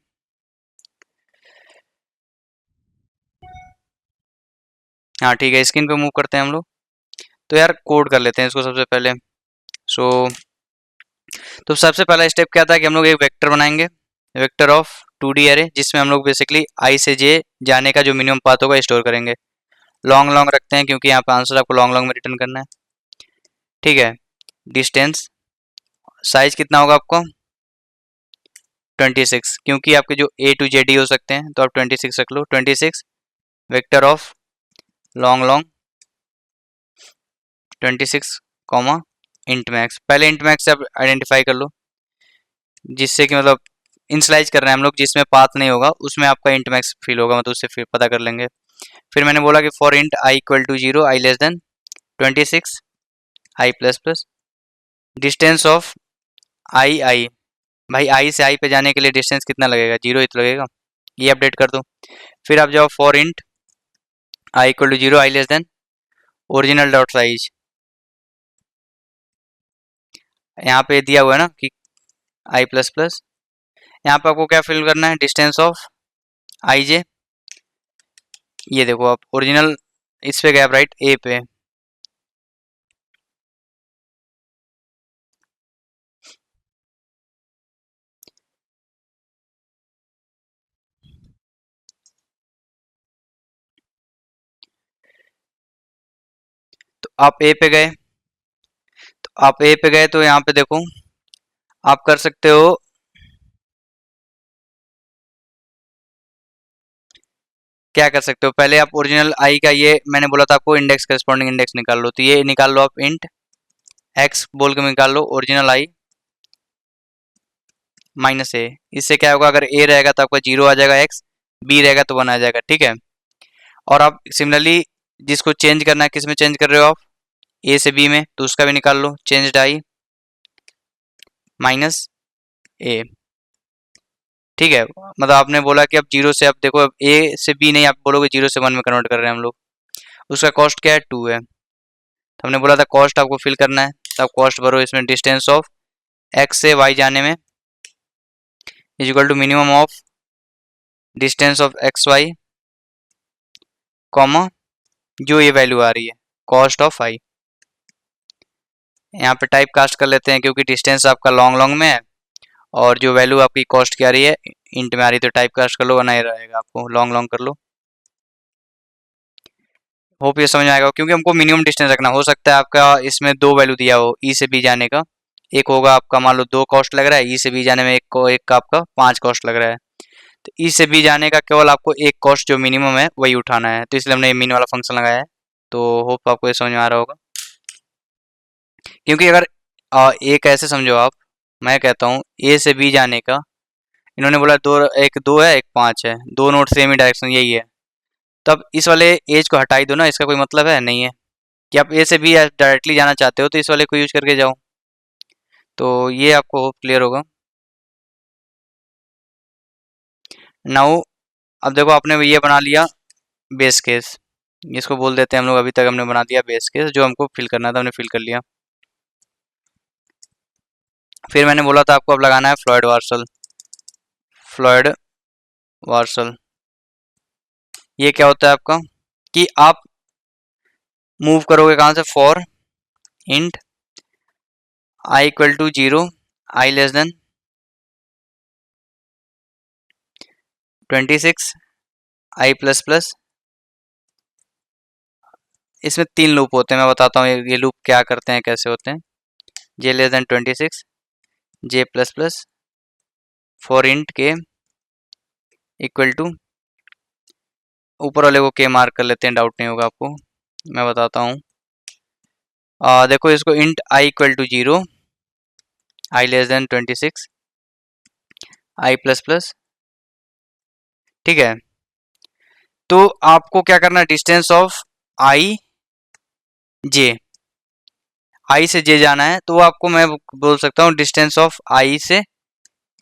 हाँ ठीक है, स्क्रीन पे मूव करते हैं हम लोग। तो यार कोड कर लेते हैं इसको सबसे पहले। सो तो सबसे पहला स्टेप क्या था कि हम लोग एक वेक्टर बनाएंगे, वेक्टर ऑफ 2D एरे, जिसमें हम लोग बेसिकली आई से जे जाने का जो मिनिमम पाथ होगा स्टोर करेंगे। लॉन्ग लॉन्ग रखते हैं क्योंकि यहाँ पे आंसर आपको लॉन्ग लॉन्ग में रिटर्न करना है। ठीक है, डिस्टेंस साइज कितना होगा आपको 26, क्योंकि आपके जो A to Z ही हो सकते हैं तो आप 26 रख लो। 26 vector of long long 26 comma int max. पहले इंट मैक्स से आप आइडेंटिफाई कर लो, जिससे कि मतलब इंसलाइज कर रहे हैं हम लोग, जिसमें पाथ नहीं होगा उसमें आपका इंट मैक्स फिल होगा, मतलब उससे फिर पता कर लेंगे। फिर मैंने बोला कि for int I equal to 0 I less than 26 I plus plus distance of I I. भाई आई से आई पे जाने के लिए डिस्टेंस कितना लगेगा, 0 ही तो लगेगा, ये अपडेट कर दो। फिर आप जाओ for int I equal to 0 I less than original dot size. यहाँ पे दिया हुआ है ना कि आई प्लस प्लस, यहाँ पे आपको क्या फिल करना है, डिस्टेंस ऑफ आई जे। ये देखो आप ओरिजिनल इस पे गए राइट, ए पे। तो आप ए पे गए, तो यहाँ पे देखो आप कर सकते हो, क्या कर सकते हो, पहले आप ओरिजिनल आई का, ये मैंने बोला था आपको इंडेक्स करस्पॉन्डिंग इंडेक्स निकाल लो, तो ये निकाल लो आप, इंट एक्स बोल के निकाल लो ओरिजिनल आई माइनस ए। इससे क्या होगा, अगर ए रहेगा तो आपका जीरो आ जाएगा, एक्स बी रहेगा तो वन आ जाएगा, ठीक है। और आप सिमिलरली जिसको चेंज करना है, किस में चेंज कर रहे हो आप, ए से बी में, तो उसका भी निकाल लो, चेंज आई माइनस ए, ठीक है। मतलब आपने बोला कि अब जीरो से, अब देखो अब ए से बी नहीं, आप बोलोगे जीरो से वन में कन्वर्ट कर रहे हैं हम लोग, उसका कॉस्ट क्या है, टू है। तो हमने बोला था कॉस्ट आपको फिल करना है, तो आप कॉस्ट भरो इसमें, डिस्टेंस ऑफ एक्स से वाई जाने में is equal to minimum of distance of X Y comma जो ये वैल्यू आ रही है कॉस्ट ऑफ आई। यहाँ पे टाइप कास्ट कर लेते हैं क्योंकि डिस्टेंस आपका लॉन्ग लॉन्ग में है, और जो वैल्यू आपकी कॉस्ट की आ रही है इंट में आ रही है, तो टाइप कास्ट कर लो, वरना ये रहेगा, आपको लॉन्ग लॉन्ग कर लो। होप ये समझ में आएगा, क्योंकि हमको मिनिमम डिस्टेंस रखना, हो सकता है आपका इसमें दो वैल्यू दिया हो ई से बी जाने का, एक होगा आपका मान लो दो कॉस्ट लग रहा है, ई से बी जाने में एक का आपका पाँच कॉस्ट लग रहा है, तो ई से बी जाने का केवल आपको एक कॉस्ट जो मिनिमम है वही उठाना है, तो इसलिए हमने ये मीन वाला फंक्शन लगाया है। तो होप आपको ये समझ में आ रहा होगा, क्योंकि अगर एक ऐसे समझो आप, मैं कहता हूँ ए से बी जाने का, इन्होंने बोला दो, एक दो है एक पाँच है, दो नोड सेम ही डायरेक्शन यही है, तब इस वाले एज को हटा ही दो ना, इसका कोई मतलब है नहीं है कि आप ए से बी डायरेक्टली जाना चाहते हो तो इस वाले को यूज करके जाओ। तो ये आपको क्लियर होगा। नाउ अब देखो आपने ये बना लिया बेस केस, इसको बोल देते हैं हम लोग, अभी तक हमने बना दिया बेस केस, जो हमको फिल करना था हमने फिल कर लिया। फिर मैंने बोला था आपको अब लगाना है फ्लॉयड वार्सल। फ्लॉयड वार्सल ये क्या होता है आपका, कि आप मूव करोगे कहाँ से, for int I equal to zero, I less than 26, I plus plus, इसमें तीन लूप होते हैं, मैं बताता हूँ ये लूप क्या करते हैं, कैसे होते हैं। J less than 26, J plus plus, for int K equal to, ऊपर वाले को के मार्क कर लेते हैं, डाउट नहीं होगा आपको, मैं बताता हूँ। देखो इसको int I equal to zero, I less than 26, I plus plus, ठीक है। तो आपको क्या करना है, डिस्टेंस ऑफ आई जे, आई से जे जाना है, तो आपको मैं बोल सकता हूँ डिस्टेंस ऑफ आई से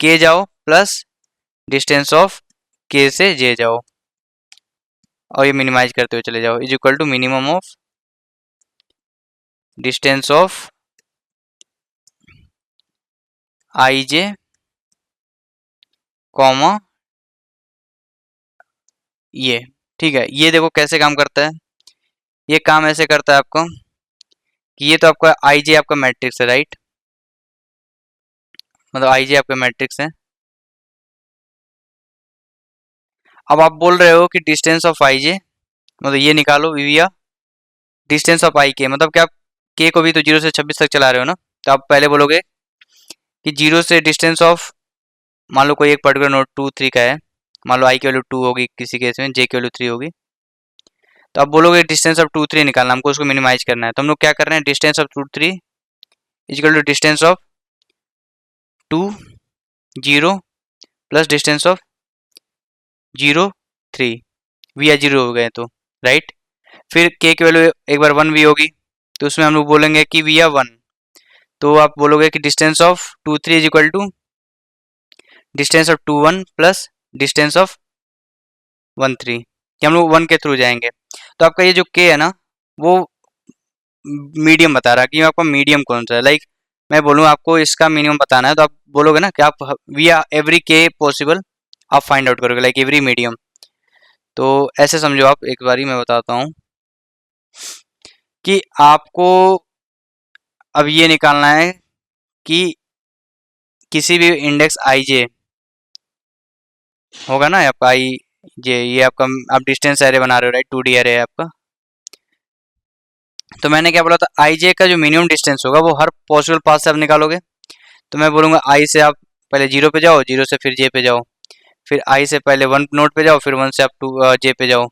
के जाओ प्लस डिस्टेंस ऑफ के से जे जाओ, और ये मिनिमाइज करते हुए चले जाओ, is equal to minimum of distance of I J comma ये, ठीक है। ये देखो कैसे काम करता है, ये काम ऐसे करता है आपको कि ये तो आपका आई जे आपका मैट्रिक्स है राइट, मतलब आई जे आपका मैट्रिक्स है। अब आप बोल रहे हो कि डिस्टेंस ऑफ आई जे, मतलब ये निकालो विया डिस्टेंस ऑफ आई के, मतलब क्या आप के को भी तो जीरो से 26 तक चला रहे हो ना, तो आप पहले बोलोगे कि जीरो से डिस्टेंस ऑफ, मान लो कोई एक पर्टिकुलर नोड टू थ्री का है, मान लो आई की वैल्यू टू होगी किसी केस में, जे की वैल्यू थ्री होगी, तो आप बोलोगे डिस्टेंस ऑफ टू थ्री निकालना, हमको उसको मिनिमाइज करना है, तो हम लोग क्या कर रहे हैं, distance of two three is equal to distance of two zero plus distance of zero three, वी या जीरो हो गए तो राइट। फिर के की वैल्यू एक बार वन भी होगी, तो उसमें हम लोग बोलेंगे कि वी या वन, तो आप बोलोगे कि distance of two three is equal to distance of two one plus distance of one three, कि हम लोग वन के थ्रू जाएंगे। तो आपका ये जो के है ना, वो मीडियम बता रहा है कि आपका मीडियम कौन सा है, लाइक मैं बोलूँ आपको इसका मिनिमम बताना है, तो आप बोलोगे ना कि आप वी आर एवरी के पॉसिबल, आप फाइंड आउट करोगे लाइक एवरी मीडियम। तो ऐसे समझो आप, एक बारी मैं बताता हूँ कि आपको अब ये निकालना है कि किसी भी इंडेक्स आई जे होगा ना आपका, आई जे, ये आपका, आप डिस्टेंस एरे बना रहे हो राइट, 2D एरे है आपका। तो मैंने क्या बोला था, आई जे का जो मिनिमम डिस्टेंस होगा वो हर पॉसिबल पाथ से आप निकालोगे। तो मैं बोलूँगा आई से आप पहले जीरो पे जाओ, जीरो से फिर जे पे जाओ, फिर आई से पहले वन नोड पे जाओ, फिर वन से आप टू जे पे जाओ,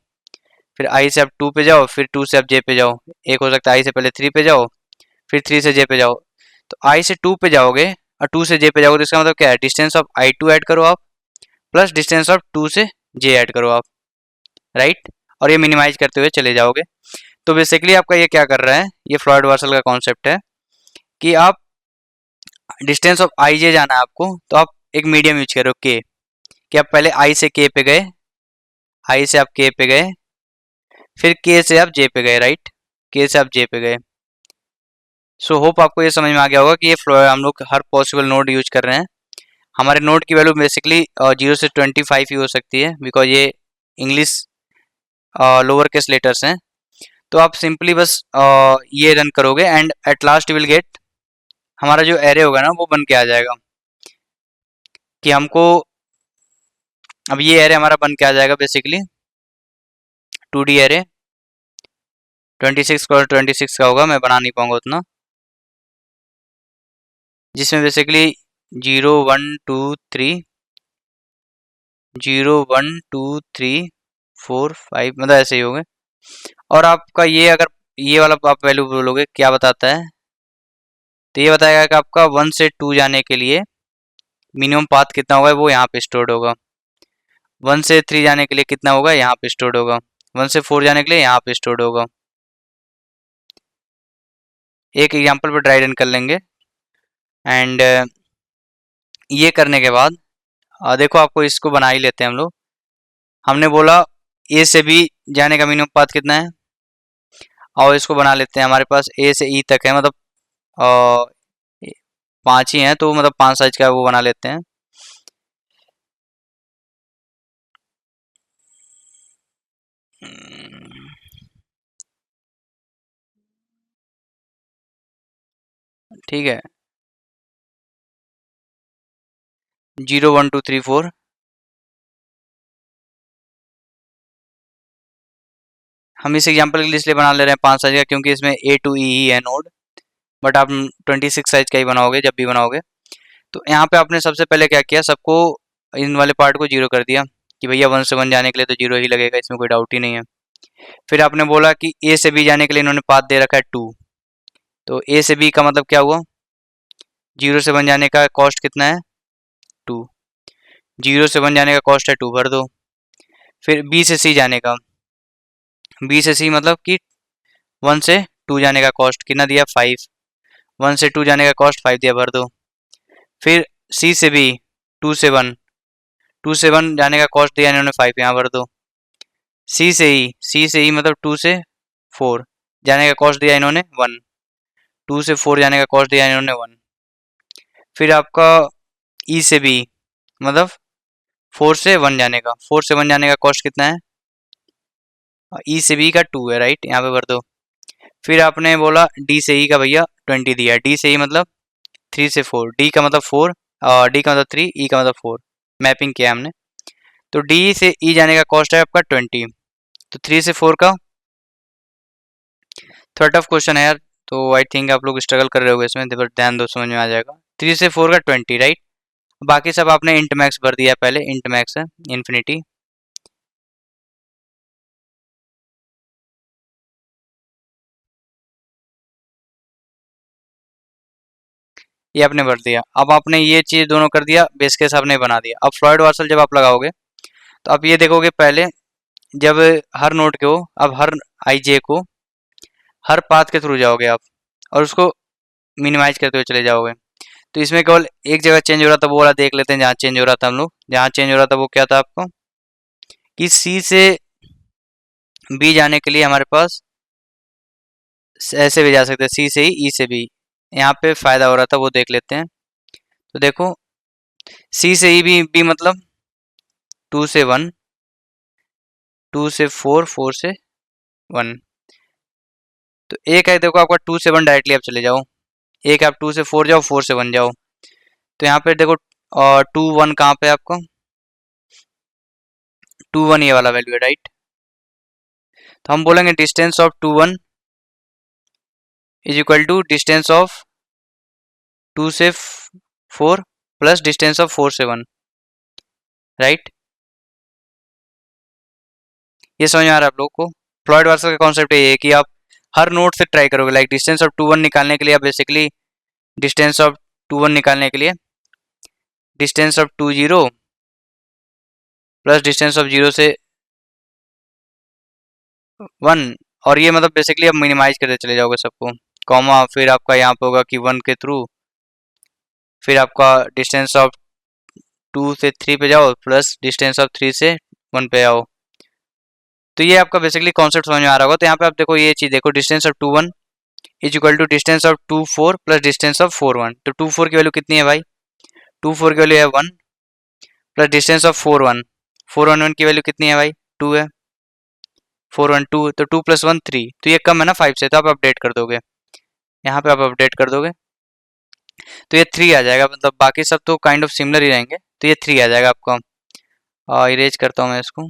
फिर आई से आप टू पे जाओ, फिर टू से आप जे पे जाओ। एक हो सकता है आई से पहले थ्री पे जाओ, फिर थ्री से जे पे जाओ। तो आई से टू पे जाओगे और टू से जे पे जाओगे, तो इसका मतलब क्या है, distance of I to add करो आप, प्लस डिस्टेंस ऑफ टू से जे ऐड करो आप, राइट। और ये मिनिमाइज करते हुए चले जाओगे। तो बेसिकली आपका ये क्या कर रहा है, ये फ्लॉयड वार्सल का कॉन्सेप्ट है कि आप डिस्टेंस ऑफ आई जे जाना है आपको, तो आप एक मीडियम यूज करो के, कि आप पहले आई से के पे गए, आई से आप के पे गए, फिर के से आप जे पे गए, राइट, के से आप जे पे गए। सो होप आपको ये समझ में आ गया होगा कि ये फ्लो हम लोग हर पॉसिबल नोड यूज कर रहे हैं। हमारे नोड की वैल्यू बेसिकली 0 से 25 ही हो सकती है, बिकॉज ये इंग्लिश लोअर केस लेटर्स हैं। तो आप सिंपली बस ये रन करोगे and at last you will get, हमारा जो एरे होगा ना वो बन के आ जाएगा कि हमको, अब ये एरे हमारा बन के आ जाएगा बेसिकली 2D एरे, 26 का होगा, मैं बना नहीं पाऊंगा उतना, जिसमें बेसिकली 0 1 2 3 0 1 2 3 4 5 मतलब ऐसे ही होंगे। और आपका ये अगर ये वाला आप वैल्यू बोलोगे क्या बताता है, तो ये बताएगा कि आपका 1 से 2 जाने के लिए मिनिमम पाथ कितना होगा, वो यहाँ पे स्टोर्ड होगा। 1 से 3 जाने के लिए कितना होगा, यहाँ पे स्टोर्ड होगा। 1 से 4 जाने के लिए यहाँ पे स्टोर्ड होगा। एक एग्जाम्पल पे ट्राई रन कर लेंगे एंड ये करने के बाद देखो आपको इसको बना ही लेते हैं हम लोग। हमने बोला ए से बी जाने का मिनिमम पाथ कितना है, और इसको बना लेते हैं, हमारे पास ए से ई तक है, मतलब अ, 5 ही हैं, तो मतलब 5 साइज का वो बना लेते हैं। ठीक है, 0 1 2 3 4, हम इस एग्जाम्पल के लिए इसलिए बना ले रहे हैं 5 साइज का, क्योंकि इसमें A to E ही है नोड, बट आप 26 साइज का ही बनाओगे जब भी बनाओगे। तो यहाँ पे आपने सबसे पहले क्या किया, सबको इन वाले पार्ट को जीरो कर दिया कि भैया 1 से 1 जाने के लिए तो जीरो ही लगेगा, इसमें कोई डाउट ही नहीं है। फिर आपने बोला कि ए से बी जाने के लिए इन्होंने पाथ दे रखा है 2, तो ए से बी का मतलब क्या हुआ, 0 से 1 जाने का कॉस्ट कितना है 2, 0 से 1 जाने का कॉस्ट है 2, भर दो। फिर बी से सी जाने का, बी से सी मतलब कि 1 से 2 जाने का कॉस्ट कितना दिया 5, 1 से 2 जाने का कॉस्ट 5 दिया, भर दो। फिर सी से बी 2 से 1, 2 से 1 जाने का कॉस्ट दिया इन्होंने 5, यहाँ भर दो। सी से ई मतलब 2 से 4 जाने का कॉस्ट दिया इन्होंने 1, 2 से 4 जाने का कॉस्ट दिया इन्होंने 1। फिर आपका ई से बी मतलब 4 से 1 जाने का, 4 से 1 जाने का कॉस्ट कितना है, ई से बी का 2 है, राइट, यहाँ पे भर दो। फिर आपने बोला डी से ई का भैया 20 दिया, डी से ई मतलब 3 से 4, डी का मतलब 4, डी का मतलब 3, ई का मतलब 4, मैपिंग किया हमने। तो डी से ई जाने का कॉस्ट है आपका 20, तो 3 से 4 का, थोड़ा टफ क्वेश्चन है यार, तो आई थिंक आप लोग स्ट्रगल कर रहे होगे इसमें, बट ध्यान दो समझ में आ जाएगा। 3 से 4 का 20, राइट। बाकी सब आपने इंट मैक्स भर दिया, पहले इंट मैक्स है इन्फिनिटी। ये आपने भर दिया। अब आपने ये चीज दोनों कर दिया, बेस केस आपने बना दिया। अब फ्लॉयड वार्सल जब आप लगाओगे तो आप ये देखोगे पहले, जब हर नोड को, अब हर आई जे को हर पाथ के थ्रू जाओगे आप, और उसको मिनिमाइज करते हुए चले जाओगे। तो इसमें केवल एक जगह चेंज हो रहा था, वो वाला देख लेते हैं जहाँ चेंज हो रहा था हम लोग। जहाँ चेंज हो रहा था वो क्या था आपको, कि सी से बी जाने के लिए हमारे पास ऐसे भी जा सकते हैं, सी से ई, ई से बी, यहाँ पे फायदा हो रहा था वो देख लेते हैं। तो देखो सी से ई बी मतलब 2 से 1, 2 से 4, 4 से 1। तो एक है देखो आपका 2 से 1 डायरेक्टली आप चले जाओ, एक आप 2 से 4 जाओ, 4 से 1 जाओ। तो यहाँ पे देखो 2 1 कहाँ पे आपको 2 1 ये वाला वैल्यू है राइट। तो हम बोलेंगे distance of 2 1 is equal to distance of 2 से 4 प्लस डिस्टेंस ऑफ 4 से 1 राइट। ये समझ में आ रहा है आप लोगों को। फ्लॉयड वार्सल का कॉन्सेप्ट ये है कि आप हर नोड से ट्राई करोगे, लाइक डिस्टेंस ऑफ 2 1 निकालने के लिए आप बेसिकली डिस्टेंस ऑफ 2 1 निकालने के लिए distance of 2 0 plus distance of 0 से 1, और ये मतलब बेसिकली आप मिनिमाइज करते चले जाओगे सबको, कॉमा फिर आपका यहाँ पे होगा कि 1 के थ्रू, फिर आपका डिस्टेंस ऑफ 2 से 3 पे जाओ प्लस डिस्टेंस ऑफ 3 से 1 पे आओ। तो ये आपका बेसिकली कॉन्सेप्ट समझ में आ रहा होगा। तो यहाँ पे आप देखो ये चीज़ देखो, distance of 2 1 is equal to distance of 2 4 plus distance of 4 1। तो 2 4 की वैल्यू कितनी है भाई, 2 4 की वैल्यू है 1 प्लस डिस्टेंस ऑफ 4 1, 4 1 1 की वैल्यू कितनी है भाई 2 है, 4 1 2, तो 2 प्लस 1 3, तो ये कम है ना 5 से, तो आप अपडेट कर दोगे, यहाँ पे आप अपडेट कर दोगे तो ये 3 आ जाएगा। मतलब बाकी सब तो काइंड ऑफ सिमिलर ही रहेंगे, तो ये 3 आ जाएगा आपका। इरेज करता हूँ मैं इसको।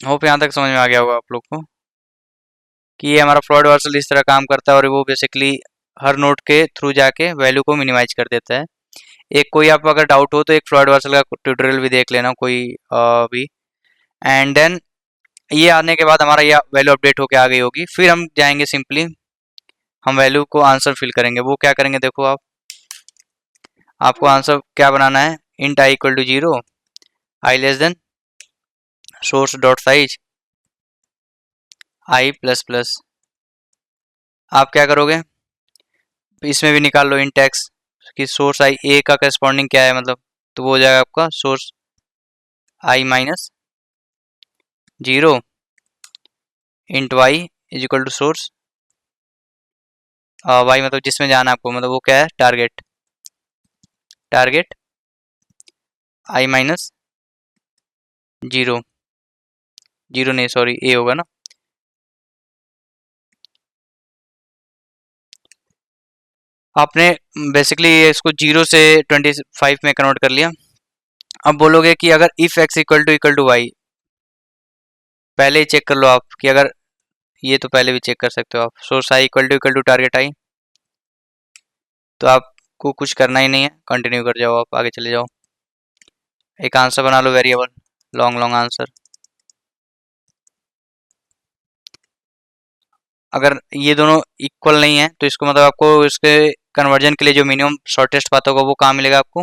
होप यहाँ तक समझ में आ गया होगा आप लोग को कि ये हमारा फ्लॉयड वार्सल इस तरह काम करता है, और वो बेसिकली हर नोड के थ्रू जाके वैल्यू को मिनिमाइज कर देता है। एक कोई आप अगर डाउट हो तो एक फ्लॉयड वार्सल का ट्यूटोरियल भी देख लेना कोई भी। एंड देन ये आने के बाद हमारा ये वैल्यू अपडेट होके आ गई होगी, फिर हम जाएंगे सिंपली हम वैल्यू को आंसर फिल करेंगे। वो क्या करेंगे देखो आप, आपको आंसर क्या बनाना है, int I equal to 0, I less than source dot size I plus plus. आप क्या करोगे, इसमें भी निकाल लो इंट एक्स कि सोर्स आई ए का करस्पॉन्डिंग क्या है, मतलब तो वो हो जाएगा आपका source I minus 0 int Y is equal to source Y, मतलब जिसमें जाना है आपको, मतलब वो क्या है टारगेट, टारगेट आई माइनस 0, 0 नहीं सॉरी ए होगा ना। आपने बेसिकली इसको 0 से 25 में कन्वर्ट कर लिया। अब बोलोगे कि अगर if X equal to Y, पहले ही चेक कर लो आप कि अगर ये तो पहले भी चेक कर सकते हो आप, source I equal to target I, तो आपको कुछ करना ही नहीं है, कंटिन्यू कर जाओ, आप आगे चले जाओ, एक आंसर बना लो वेरिएबल, लॉन्ग लॉन्ग आंसर। अगर ये दोनों इक्वल नहीं है तो इसको मतलब आपको इसके कन्वर्जन के लिए जो मिनिमम शॉर्टेस्ट पाथ होगा वो कहाँ मिलेगा आपको,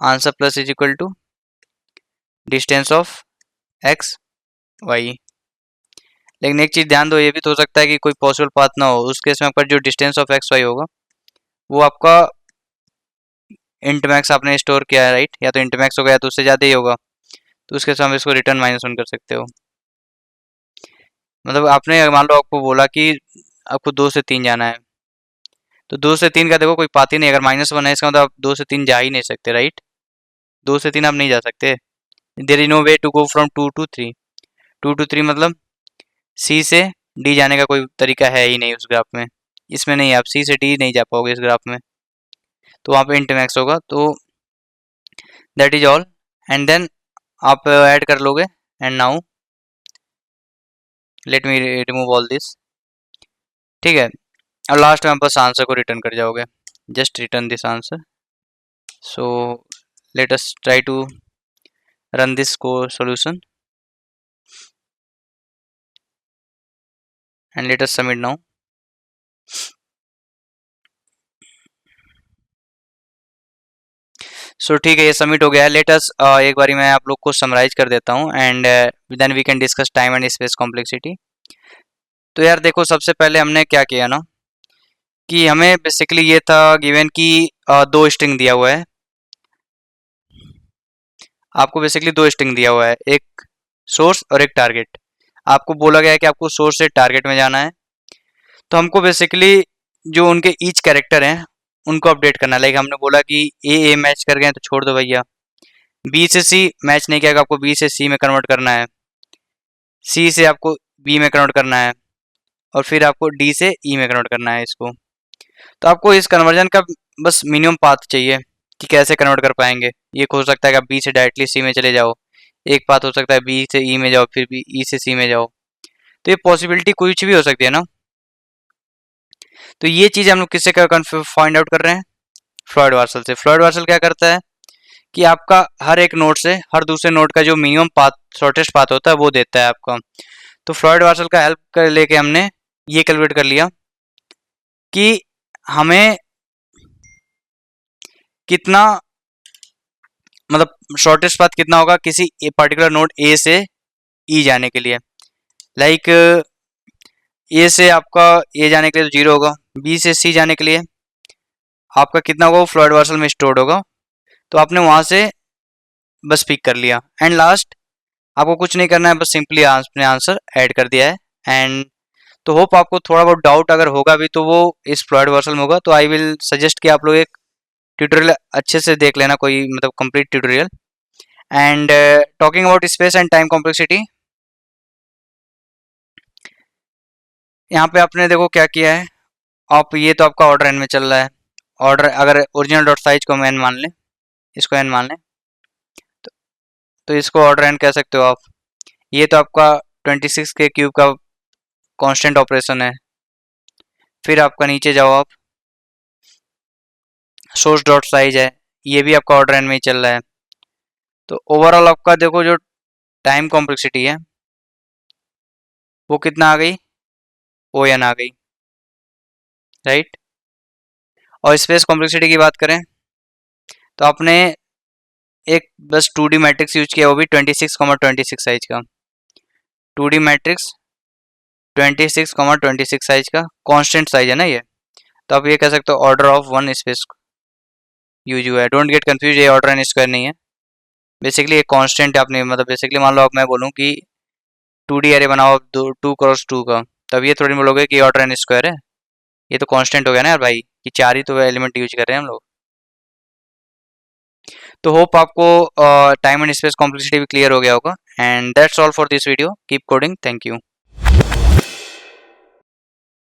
answer plus is equal to distance of X Y. लेकिन एक चीज़ ध्यान दो, ये भी तो हो सकता है कि कोई पॉसिबल पाथ ना हो, उस केस में आपका जो डिस्टेंस ऑफ एक्स वाई होगा वो आपका इंट मैक्स आपने स्टोर किया है राइट, या तो इंट मैक्स हो गया तो उससे ज़्यादा ही होगा, तो उसके साथ हम इसको रिटर्न -1 कर सकते हो। मतलब आपने मान लो आपको बोला कि आपको 2 से 3 जाना है, तो 2 से 3 का देखो कोई पाथ ही नहीं, अगर -1 है इसका मतलब आप 2 से 3 जा ही नहीं सकते राइट, 2 से 3 आप नहीं जा सकते। There is no way to go from 2 to 3, 2 to 3 मतलब सी से डी जाने का कोई तरीका है ही नहीं उस ग्राफ में, इसमें नहीं, आप सी से डी नहीं जा पाओगे इस ग्राफ में, तो वहाँ पे इंट मैक्स होगा। तो that is all, and then आप ऐड कर लोगे, and now let me remove all this, ठीक है। और लास्ट में आप बस आंसर को रिटर्न कर जाओगे, just return this answer. So let us try to run this core solution and let us submit now। So ठीक है, ये सबमिट हो गया है। लेट अस एक बारी मैं आप लोग को समराइज कर देता हूँ and then we can discuss time and space complexity. तो यार देखो, सबसे पहले हमने क्या किया ना कि हमें बेसिकली ये था गिवन कि दो स्ट्रिंग दिया हुआ है आपको। बेसिकली दो स्ट्रिंग दिया हुआ है, एक सोर्स और एक टारगेट। आपको बोला गया है कि आपको सोर्स से टारगेट में जाना है। तो हमको बेसिकली जो उनके ईच कैरेक्टर हैं उनको अपडेट करना है। लाइक हमने बोला कि ए मैच कर गए तो छोड़ दो भैया, बी से सी मैच नहीं किया, आपको बी से सी में कन्वर्ट करना है, सी से आपको बी में कन्वर्ट करना है, और फिर आपको डी से ई में कन्वर्ट करना है इसको। तो आपको इस कन्वर्जन का बस मिनिमम पाथ चाहिए कि कैसे कन्वर्ट कर पाएंगे। ये हो सकता है कि आप बी से डायरेक्टली सी में चले जाओ, एक पाथ हो सकता है बी से ई में जाओ, फिर भी ई से सी में जाओ। तो ये पॉसिबिलिटी कुछ भी हो सकती है ना। तो ये चीज़ हम लोग किससे फाइंड आउट कर रहे हैं? फ्लॉयड वार्सल से। फ्लॉयड वार्सल क्या करता है कि आपका हर एक नोड से हर दूसरे नोड का जो मिनिमम पाथ, शॉर्टेस्ट पाथ होता है वो देता है आपको। तो फ्लॉयड वार्सल का हेल्प कर लेके हमने ये कैलकुलेट कर लिया कि हमें कितना, मतलब शॉर्टेस्ट पाथ कितना होगा किसी पर्टिकुलर नोड ए से ई जाने के लिए। लाइक ए से आपका ए जाने के लिए तो 0 होगा, बी से सी जाने के लिए आपका कितना होगा वो फ्लॉयड वार्सल में स्टोर्ड होगा। तो आपने वहां से बस पिक कर लिया एंड लास्ट आपको कुछ नहीं करना है, बस सिंपली आपने आंसर ऐड कर दिया है। एंड तो होप आपको थोड़ा बहुत डाउट अगर होगा भी तो वो इस फ्लॉयड वार्सल में होगा। तो आई विल सजेस्ट कि आप लोग एक ट्यूटोरियल अच्छे से देख लेना, कोई मतलब complete tutorial. And talking about space and time complexity, यहाँ पे आपने देखो क्या किया है। आप ये तो आपका ऑर्डर एन में चल रहा है। ऑर्डर अगर ओरिजिनल डॉट साइज को हम एन मान लें, इसको एन मान लें, तो इसको ऑर्डर एन कह सकते हो आप। ये तो आपका 26 के क्यूब का कांस्टेंट ऑपरेशन है। फिर आपका नीचे जाओ आप, सोर्स डॉट साइज है, ये भी आपका ऑर्डर एन में ही चल रहा है। तो ओवरऑल आपका देखो जो टाइम कॉम्प्लेक्सिटी है वो कितना आ गई, ओ एन आ गई, राइट। और स्पेस कॉम्प्लेक्सिटी की बात करें तो आपने एक बस 2D मैट्रिक्स यूज किया, वो भी 26,26 साइज का 2D मैट्रिक्स, 26,26 साइज का कांस्टेंट साइज है ना ये। तो आप ये कह सकते हो order of one space use हुआ है। डोंट गेट कंफ्यूज, ये ऑर्डर एन स्क्वायर नहीं है। बेसिकली एक कांस्टेंट आपने, मतलब बेसिकली मान लो आप, मैं बोलूँ कि 2D एरे बनाओ 2x2 का, तब ये थोड़ी बोलोगे कि ऑर्डर एन स्क्वायर है। ये तो कांस्टेंट हो गया ना यार भाई, कि चार ही तो एलिमेंट यूज कर रहे हैं हम लोग। तो होप आपको टाइम एंड स्पेस कॉम्प्लेक्सिटी भी क्लियर हो गया होगा। And that's all for this video. Keep coding. Thank you.